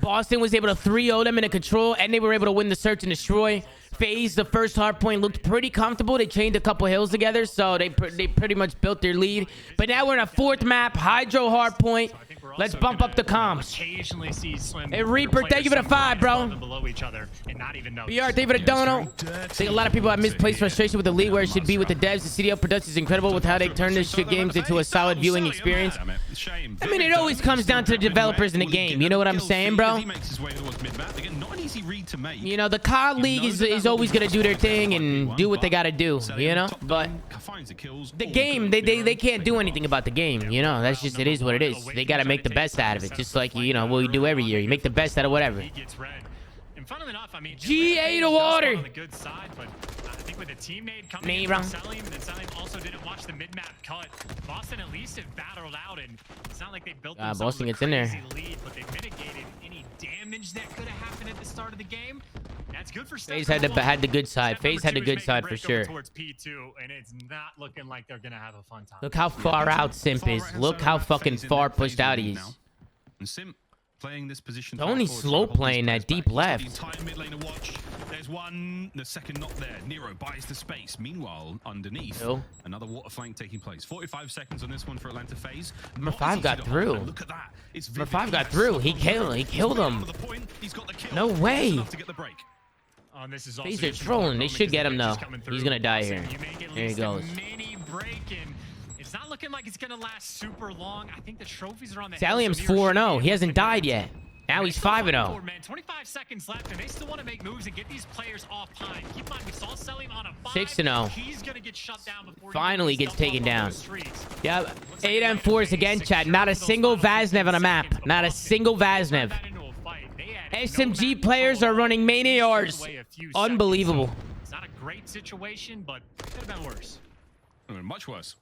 Boston was able to 3-0 them in a control, and they were able to win the search and destroy. Faze, the first hard point, looked pretty comfortable. They chained a couple hills together, so they pretty much built their lead. But now we're in a 4th map, Hydro hard point. Let's bump up the comms. Occasionally see Slim. Hey, Reaper, thank you for the 5, bro. Below each other and not even know. BR, thank you for the dono. I think a lot of people have misplaced frustration with the league where it should be with the devs. The CDL production is incredible with how they turn this shit games into a solid viewing experience. I mean, it always comes down to the developers in the game. You know what I'm saying, bro? You know, the COD League is always going to do their thing and do what they got to do, you know? But the game, they can't do anything about the game, you know? That's just, it is what it is. They got to make the best out of it, just like, what you do every year. You make the best out of whatever. GA to water. On the good side, but I think with a teammate coming in from Cellium, and then Cellium also didn't watch the mid-map cut. Boston at least have battled out, and it's not like they built Boston gets in there. Lead, but they mitigated any damage that could have happened at the start of the game. That's good for Faze had the good side. Faze had the good side for sure. Towards P2, and it's not looking like they're gonna have a fun time. Look how far out Simp is. Look how fucking far pushed out he is. And Simp playing this position. Tony slow playing that deep left. Entire mid lane to watch. There's one. The second not there. Nero buys the space. Meanwhile, underneath, another water flank taking place. 45 seconds on this one for Atlanta Faze. Number 5 got through. Look at that. Number 5 got through. He killed him. No way. Faze are trolling. They should get him though. He's gonna die here. There he goes. It's not looking like it's gonna last super long. I think the trophies are on the Cellium's 4-0. He hasn't died yet. Now he's 5-0. 25 seconds left, and they still want to make moves and get these players off pine. Keep in mind, we saw Cellium on a 5. 6-0. He's gonna get shut down before finally gets taken down. Yep. 8 M4s again, chat. Not a single Vaznev on a map. Not a single Vaznev. SMG players are running Maniars. Unbelievable. It's not a great situation, but could have been worse. Much worse.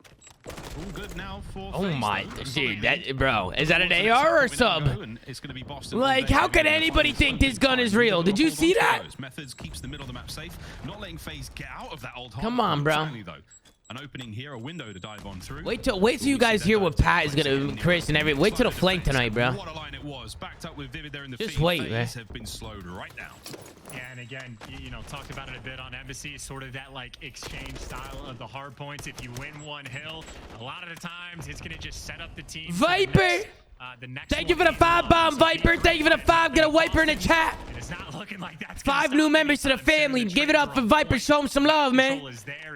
All good now for Oh FaZe, my, though. dude, that bro, is that an AR or sub? It's gonna be Boston. Like, how could anybody think this gun is real? Did you see that? Methodz keeps the middle of the map safe, not letting FaZe get out of that old. Come on, bro. An opening here, a window to dive on through. Wait till you guys hear what Pat is gonna, Chris and every. Wait till the flank tonight, bro. What a line it was. Backed up with Vivid there in the Just feed. wait, FaZe man. have been slowed right down. Yeah, and again, you know, talked about it a bit on Abezy, sort of that like exchange style of the hard points. If you win one hill, a lot of the times it's gonna just set up the team. Viper! The next Thank you for the 5 bomb, Viper. Thank you for the 5. Get a wiper in the chat. It's not looking like that's 5 new members to the family. Give it up for Viper. Show him some love, man.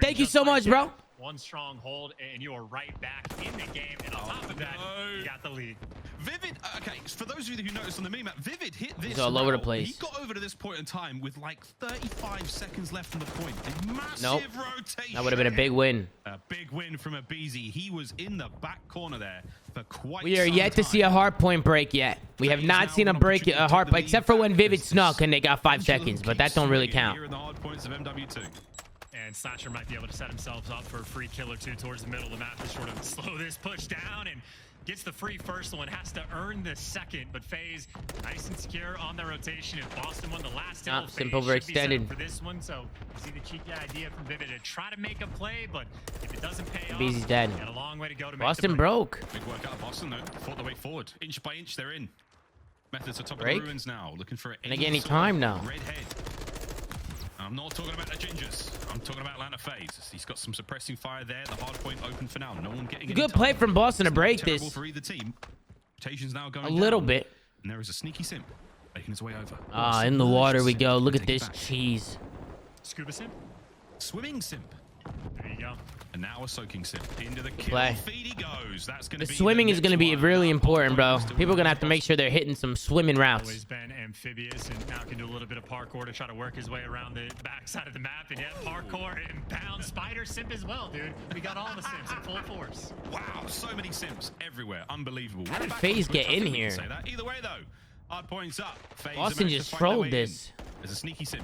Thank you so much, bro. One strong hold, and you are right back in the game. And on top of that, you got the lead. Vivid, okay, for those of you who noticed on the meme map, Vivid hit this. He's all over the route. place. He got over to this point in time with like 35 seconds left on the point. A massive rotation. That would have been a big win. A big win from Abezy. He was in the back corner there for quite We are some yet to time. see a hard point break yet. We have not seen a break, a hard point, except for when Vivid snuck and they got 5 seconds, but that don't really count. Here in the hard points of MW2. And Slasher might be able to set himself up for a free kill or two towards the middle of the map to sort of slow this push down, and gets the free first one, has to earn the second, but FaZe nice and secure on the rotation. If Boston won the last hill, Simp FaZe should be set up overextended. for this one, so you see the cheeky idea from Vivid to try to make a play, but if it doesn't pay off, Abezy's dead. got a long way to go to Boston make the break. broke. Big work out of Boston though. Fought their way forward. Inch by inch, they're in. Methodz are top Break. of the ruins now. Looking for it. Can I get any time now? Red head. I'm not talking about the Gingers. I'm talking about Atlanta FaZe. He's got some suppressing fire there. The hard point open for now. No one getting any Good time. play from Boston to It's break not terrible this. for either team. Rotation's now going A little down. bit. And there is a sneaky Simp making his way over. Ah, in the water we go. Look at this cheese. Scuba Simp. Swimming Simp. There you go. And now a soaking Simp. Into the kill Play. feed he goes. That's going The to be swimming is going to be next one. really important, bro. Still People are going to have to make sure they're hitting some swimming routes. Always been amphibious, and now can do a little bit of parkour to try to work his way around the backside of the map. And yeah, parkour and pound spider Simp as well, dude. We got all the Simps in full force. Wow, so many Simps everywhere. Unbelievable. How did FaZe get in here? Say that. Either way, though, hard points up. FaZe Boston managed just to find their trolled way this. in. There's a sneaky Simp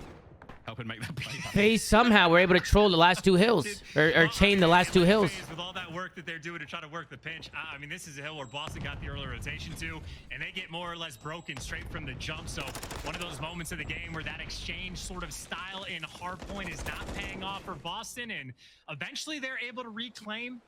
helping make that play. FaZe somehow were able to troll the last 2 hills. Or chain the last 2 hills. With all that work that they're doing to try to work the pinch, I mean, this is a hill where Boston got the early rotation to, and they get more or less broken straight from the jump. So one of those moments of the game where that exchange sort of style in hardpoint is not paying off for Boston, and eventually they're able to reclaim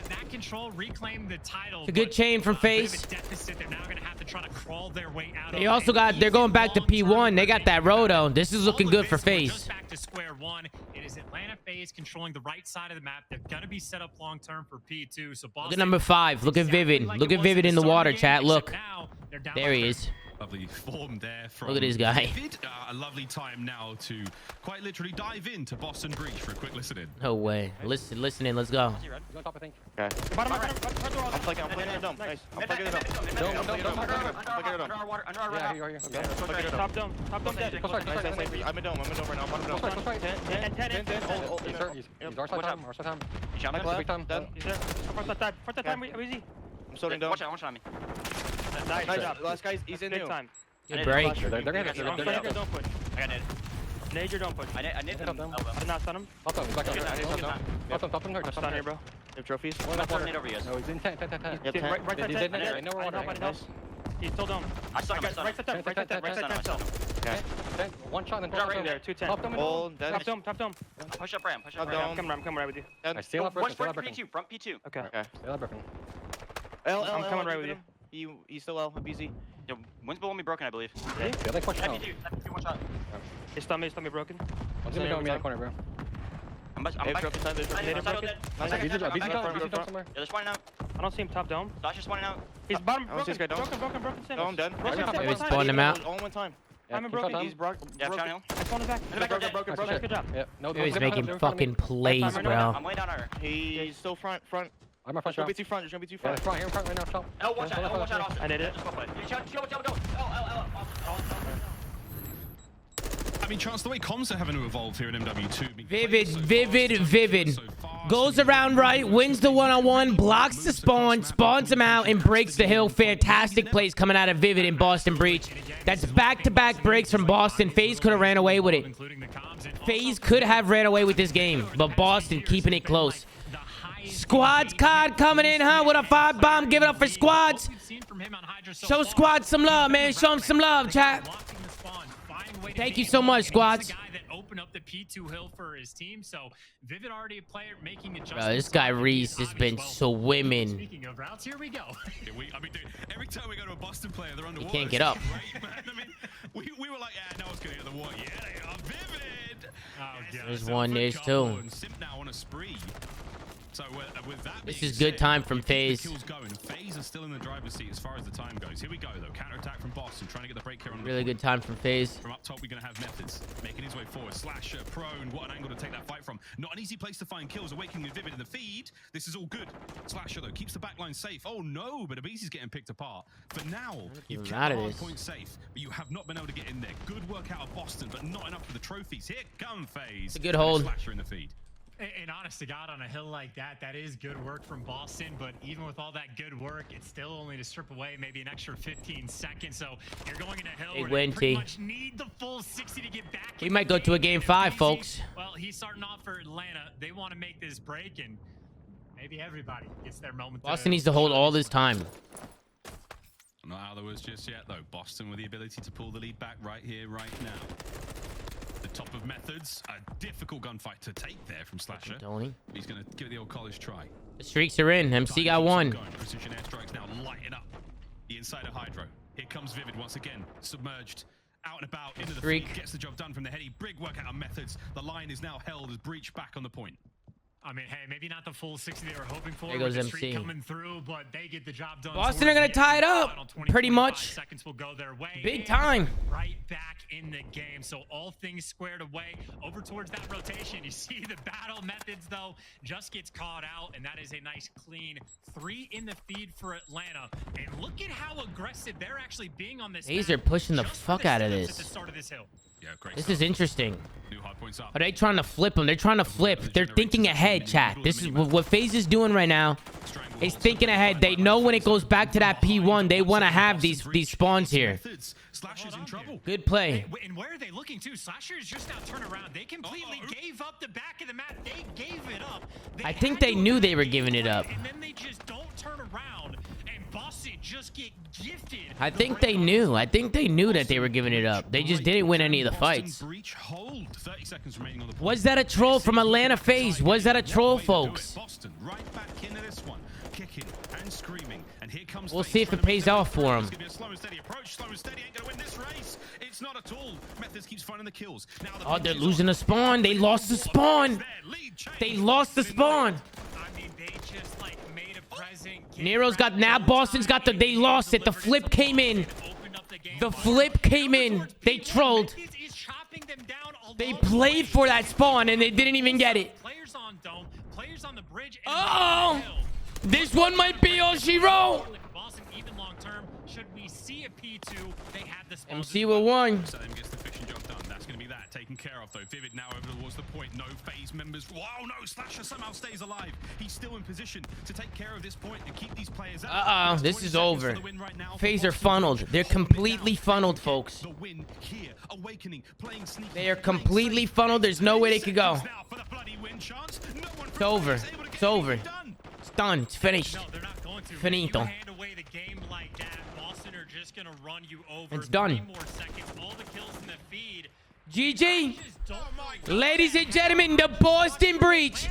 that control, reclaim the title. It's a good chain from FaZe. Deficit, they're now going to have to try to crawl their way out They of. also got, they're going back to P1. They got that roto. This is looking good for FaZe. Just back to square one. It is Atlanta FaZe controlling the right side of the map. They're gonna be set up long term for P2. So Boston, Look at number 5. Look at Vivid. Look at Vivid in the water, chat. Look. There he is. Lovely form there from Look at this guy. Vivid. A lovely time now to quite literally dive into Boston Breach for a quick listen in. No way. Listen in. Let's go. Okay. I'm plugging the dome. Nice. I'm plugging the dome. I'm plugging the dome. Top dome. Top dome dead. Nice. I'm in dome right now. Bottom dome. 10. He's our side time. He's on the left. Dead. He's there. First that time, Abezy. I'm sorting dome. Watch out on me. Nice job. Last guy's, he's in new. Good break. They're gonna don't push. I got it. Nade your don't push. I need him. I did not stun him. Top him, stun here, bro. You have trophies? I'm nade over you. No, he's in 10. Right side 10. I know we're on. He's still down. I stun him. Right side 10. Okay. One shot and then right there. 210. Top dome. Push up ramp. I'm coming right with you. I steal up P2. Front P2. Okay. I'm coming right with you. He's still L. Abezy. Yo, wind's below me broken, I believe. Yeah, like one shot. One shot. His stomach broken. One's gonna go in the corner, bro. I'm back. Yeah, they're spawning out. I don't see him top dome. Josh is spawning out. He's bottom broken. Broken. No, I'm dead. Maybe spawn him out. All one time. I'm broken. He's broken. Yeah, I'm trying to. I spawned him back. Broken. Good job. Yeah. He's making fucking plays, bro. I'm way down her. He's still front. I'm front. There's gonna be two front. Yeah, here in front right now. Shot. Oh, watch out, Austin. I did it. Go. I mean, Chance, the way comms are having to evolve here in MW2. Vivid. Goes around right, wins the one-on-one, blocks the spawn, spawns him out, and breaks the hill. Fantastic plays coming out of Vivid in Boston Breach. That's back-to-back breaks from Boston. FaZe could have ran away with it. FaZe could have ran away with this game, but Boston keeping it close. Squads card coming in, huh? With a 5 bomb. Give it up for squads. Show squads some love, man. Show them some love, chat. Thank you so much, squads. Open up the P2 hill for his team. So Vivid already a player making adjustments. Bro, this guy Reese has been swimming. Speaking of routes, here we go. I mean, dude, every time we go to a Boston player, they're underwater. He can't get up. Right, man? I mean, we were like, yeah, no one's gonna get the water. Yeah, they are. Vivid. There's one, there's two. Simp now on a spree. So with that, This is good time from Faze. Kills going. Faze is still in the driver's seat as far as the time goes. Here we go though. Counter attack from Boston, trying to get the break here on. Really good time from Faze. From up top, we're gonna have Methodz making his way forward. Slasher, prone. What an angle to take that fight from. Not an easy place to find kills. Awakening with Vivid in the feed. This is all good. Slasher though keeps the backline safe. Oh no, but Abezy's getting picked apart. For now, you've kept the hard point safe, but you have not been able to get in there. Good work out of Boston, but not enough for the trophies. Here come Faze. A good hold. Slasher in the feed. And honest to God, on a hill like that, that is good work from Boston. But even with all that good work, it's still only to strip away maybe an extra 15 seconds. So you're going in a hill where they pretty much need the full 60 to get back. We might go to a game 5, folks. Well, he's starting off for Atlanta. They want to make this break, and maybe everybody gets their moment. Boston needs to hold all this time. Not out of the woods just yet, though. Boston with the ability to pull the lead back right here, right now. The top of Methodz, a difficult gunfight to take there from Slasher. Tony. He's going to give it the old college try. The streaks are in. MC got one. Precision airstrikes now lighting up the inside of Hydro. Here comes Vivid once again, submerged, out and about into the feed, gets the job done from the heady. Big work out of Methodz. The line is now held as Breach back on the point. I mean, hey, maybe not the full 60 they were hoping for. There goes with the MC. streak coming through, but they get the job done. Boston are going to tie it up. Pretty much. Seconds will go their way. Big time. Right back in the game. So all things squared away. Over towards that rotation. You see the battle Methodz, though, just gets caught out. And that is a nice, clean 3 in the feed for Atlanta. And look at how aggressive they're actually being on this. These are pushing the fuck out of this. At the start of this hill. Yeah, great. This is interesting. New hard points up. Are they trying to flip them? They're trying to flip. They're thinking ahead, chat. This is what Faze is doing right now. He's thinking ahead. They know when it goes back to that P1, they want to have these spawns here. Slasher's in trouble. Good play. And where are they looking to? Slasher is just now turned around. They completely gave up the back of the map. They gave it up. I think they knew they were giving it up. And then they just don't turn around. And Boston just get gifted. I think they knew. I think they knew that they were giving it up. They just didn't win any of the fights. Was that a troll from Atlanta Faze? Was that a troll, folks? Boston right back into this one, kicking and screaming. And here comes we'll see if it pays off for him. It's gonna be a slow and steady approach. Slow and steady ain't gonna win this race. It's not at all. Methodz keeps finding the kills. Now oh, they're losing the spawn. They lost the spawn. They lost the spawn. I mean, they just like made a present. Nero's got now. Boston's got the. They lost it. The flip came in. The flip came in. They trolled. They played for that spawn and they didn't even get it. Players on dome, players on the bridge. Oh, this one might be all she wrote. Boston, even long term, should we see a P2? They have the spawn. MC with one. Cellium gets the fishing job done. That's going to be that taken care of though. Vivid now over towards the point. No Faze members. Wow, no. Slasher somehow stays alive. He's still in position to take care of this point and keep these players out. This is over. Faze are funneled. They're completely funneled, folks. The win here. Awakening, playing sneaky. They are completely funneled. There's no way they could go. It's over. It's over. It's done. It's finished. No, they're not going to. Finito. You hand away the game like that, Boston are just going to run you over. It's done. 3 more seconds. All the kills in the feed. GG. Ladies and gentlemen, the Boston Breach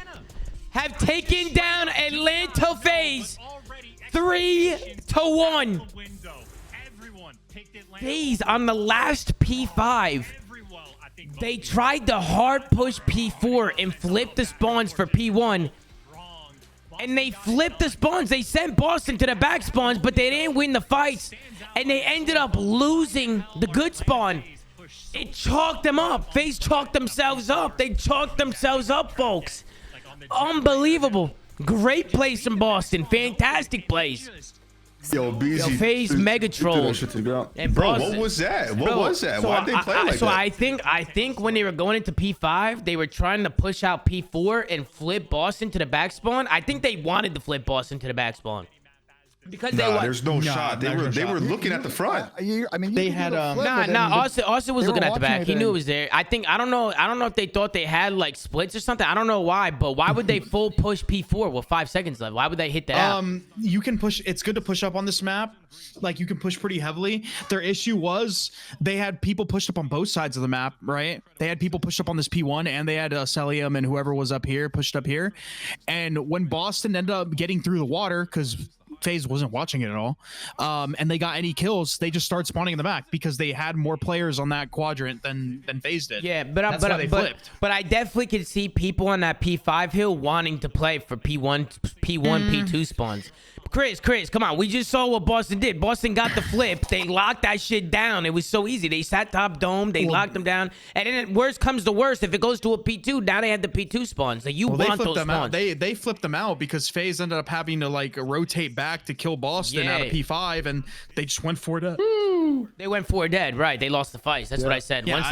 have taken down Atlanta Faze 3-1. Faze on the last P5. They tried to hard push P4 and flip the spawns for P1. And they flipped the spawns. They sent Boston to the back spawns, but they didn't win the fights. And they ended up losing the good spawn. It chalked them up. Faze chalked themselves up. They chalked themselves up, folks. Unbelievable. Great plays from Boston. Fantastic plays. Yo, Abezy, Faze mega troll. And bro, what was that? What was that? Why'd they play like that? So I think when they were going into P5, they were trying to push out P4 and flip Boston to the back spawn. I think they wanted to flip Boston to the back spawn. Because there's no shot. They were looking at the front. I mean, they had Austin was looking at the back. He knew it was there. I don't know if they thought they had like splits or something. I don't know why, but why would they full push P4 with 5 seconds left? Why would they hit that out? You can push. It's good to push up on this map. Like you can push pretty heavily. Their issue was they had people pushed up on both sides of the map, right? They had people pushed up on this P1, and they had Cellium and whoever was up here pushed up here. And when Boston ended up getting through the water, because Faze wasn't watching it at all, and they got any kills, they just start spawning in the back because they had more players on that quadrant than Faze did. Yeah, but I definitely could see people on that P5 hill wanting to play for P1, P2 spawns. Chris, come on. We just saw what Boston did. Boston got the flip. They locked that shit down. It was so easy. They sat top dome. They locked them down. And then worst comes to worst. If it goes to a P2, now they had the P2 spawns. So you want those spawns. They flipped them out because FaZe ended up having to like rotate back to kill Boston out of P5, and they just went 4 dead. They went 4 dead. Right. They lost the fights. That's what I said. Yeah,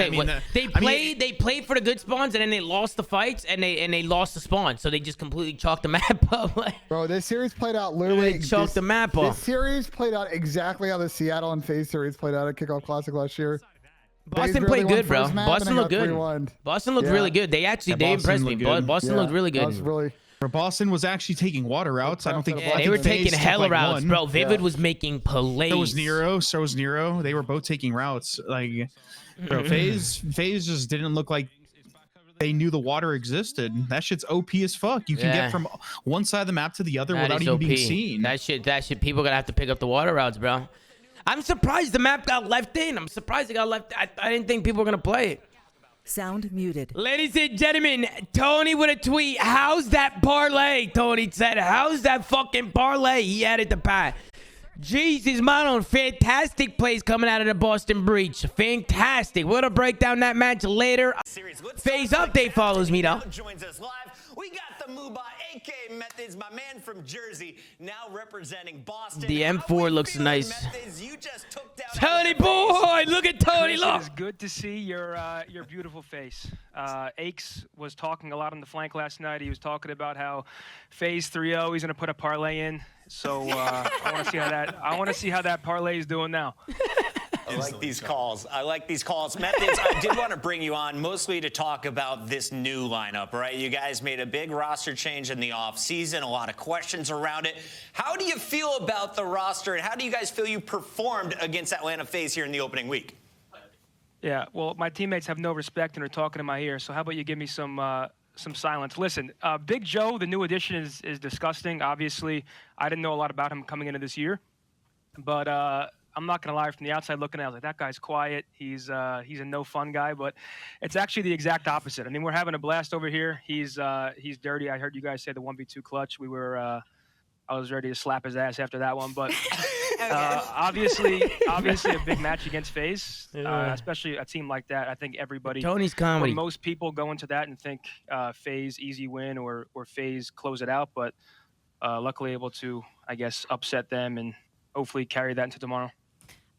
they played for the good spawns, and then they lost the fights, and they lost the spawn. So they just completely chalked the map up. Bro, this series played out literally. Chalked the map off. This series played out exactly how the Seattle and FaZe series played out at Kickoff Classic last year. Boston played good, bro. Boston looked good. Boston looked really good. They impressed me. Boston looked really good. Boston was actually taking water routes. I don't think they were taking hella routes, bro. Vivid was making plays. So was Nero. They were both taking routes. Like, bro, FaZe just didn't look like they knew the water existed. That shit's OP as fuck. You can get from one side of the map to the other without even being seen. That shit, people gonna have to pick up the water routes, bro. I'm surprised the map got left in. I'm surprised it got left. I didn't think people were gonna play it. Sound muted. Ladies and gentlemen, Tony with a tweet. How's that parlay? Tony said, how's that fucking parlay? He added the pie. Jesus, man, fantastic plays coming out of the Boston Breach. Fantastic. We're going to break down that match later. FaZe Update follows me, though. Joins us live. We got the Mooba, a.k.a. Methodz, my man from Jersey, now representing Boston. The M4 looks nice. Tony boy, look at Tony. Look. It's good to see your beautiful face. Aches was talking a lot on the flank last night. He was talking about how FaZe 3-0, he's going to put a parlay in. So I want to see how that parlay is doing now. I like these calls. Methodz, I did want to bring you on mostly to talk about this new lineup, right? You guys made a big roster change in the offseason, a lot of questions around it. How do you feel about the roster, and how do you guys feel you performed against Atlanta FaZe here in the opening week? Yeah, well, my teammates have no respect and are talking in my ear, so how about you give me some silence. Listen, Big Joe, the new addition, is disgusting. Obviously, I didn't know a lot about him coming into this year, but I'm not gonna lie. From the outside looking at, I was like, that guy's quiet. He's a no fun guy, but it's actually the exact opposite. I mean, we're having a blast over here. He's dirty. I heard you guys say the 1v2 clutch. I was ready to slap his ass after that one, but obviously a big match against FaZe, especially a team like that. I think everybody, Tony's comedy. Most people go into that and think FaZe easy win or FaZe close it out, but luckily able to, I guess, upset them and hopefully carry that into tomorrow.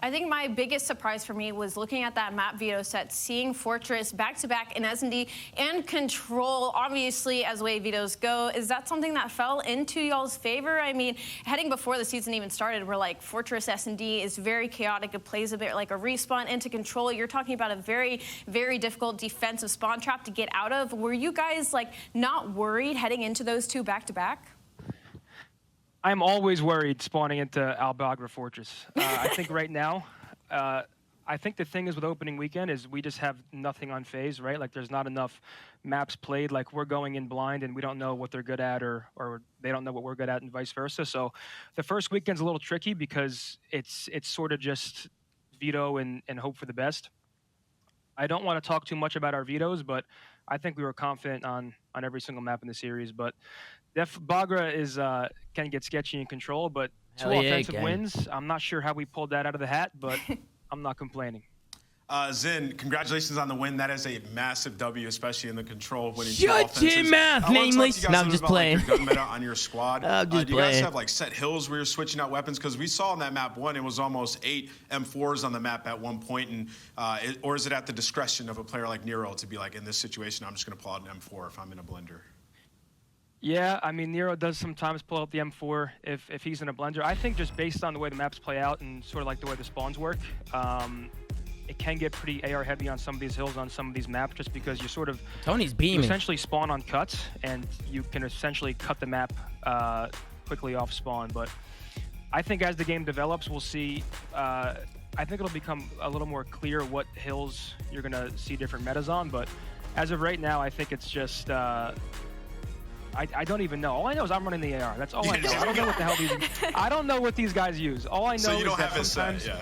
I think my biggest surprise for me was looking at that map veto set, seeing Fortress back-to-back in S&D and Control, obviously, as the way vetoes go. Is that something that fell into y'all's favor? I mean, heading before the season even started, we're like, Fortress S&D is very chaotic. It plays a bit like a respawn into Control. You're talking about a very, very difficult defensive spawn trap to get out of. Were you guys, like, not worried heading into those two back-to-back? I'm always worried spawning into Al-Bagra Fortress. I think right now, I think the thing is with opening weekend is we just have nothing on FaZe, right? Like there's not enough maps played. Like we're going in blind and we don't know what they're good at or they don't know what we're good at and vice versa. So the first weekend's a little tricky because it's sort of just veto and hope for the best. I don't want to talk too much about our vetoes, but I think we were confident on every single map in the series. But Bagra is can get sketchy in Control, but two offensive wins. I'm not sure how we pulled that out of the hat, but I'm not complaining. Zen, congratulations on the win. That is a massive W, especially in the Control winning. Shut your mouth, nameless. No, I'm just playing. Like, your gun meta on your squad. I'm just do you guys have like set hills where you're switching out weapons? Because we saw on that map one, it was almost 8 M4s on the map at one point, and or is it at the discretion of a player like Nero to be like, in this situation, I'm just going to pull out an M4 if I'm in a blender? Yeah, I mean, Nero does sometimes pull out the M4 if he's in a blender. I think just based on the way the maps play out and sort of like the way the spawns work, it can get pretty AR heavy on some of these hills on some of these maps just because you're sort of... Tony's beaming. You essentially spawn on cuts, and you can essentially cut the map quickly off spawn. But I think as the game develops, we'll see... I think it'll become a little more clear what hills you're going to see different metas on. But as of right now, I think it's just... I don't even know. All I know is I'm running the AR. That's all I know. I don't know what the hell these. I don't know what these guys use. All I know so you don't is that have sometimes. It set, yeah.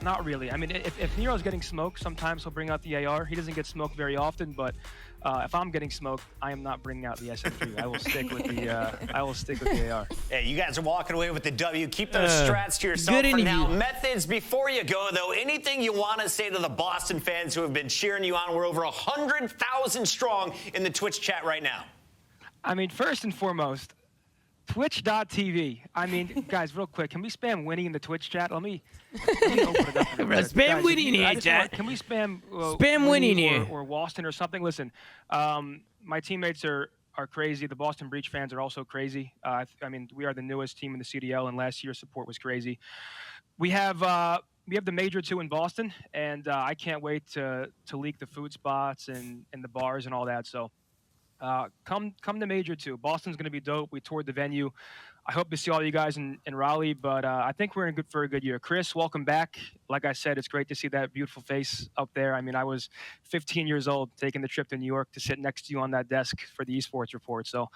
Not really. I mean, if Nero's getting smoked, sometimes he'll bring out the AR. He doesn't get smoked very often, but if I'm getting smoked, I am not bringing out the SMG. I will stick with the. I will stick with the AR. Hey, you guys are walking away with the W. Keep those strats to yourself for now. Methodz, before you go though, anything you want to say to the Boston fans who have been cheering you on? We're over 100,000 strong in the Twitch chat right now. I mean, first and foremost, Twitch.tv. I mean, guys, real quick, can we spam Winnie in the Twitch chat? Let me open it up. Spam Winnie in here, chat. Can we spam Winnie in here? Or Waston or something? Listen, my teammates are crazy. The Boston Breach fans are also crazy. I mean, we are the newest team in the CDL, and last year's support was crazy. We have the Major 2 in Boston, and I can't wait to leak the food spots and the bars and all that. So. Come to Major 2. Boston's going to be dope. We toured the venue. I hope to see all you guys in Raleigh, but I think we're for a good year. Chris, welcome back. Like I said, it's great to see that beautiful face up there. I mean, I was 15 years old taking the trip to New York to sit next to you on that desk for the esports report. So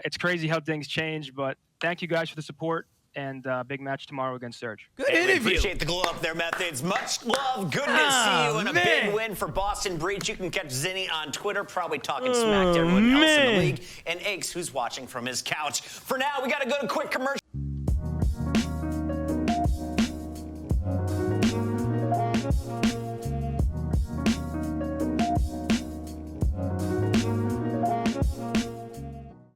it's crazy how things change, but thank you guys for the support. And big match tomorrow against Surge. Good interview. Appreciate the glow up there, Methodz. Much love. Good to see you. And a big win for Boston Breach. You can catch Zinni on Twitter, probably talking smack to everyone else in the league. And Aches, who's watching from his couch. For now, we got to go to quick commercial.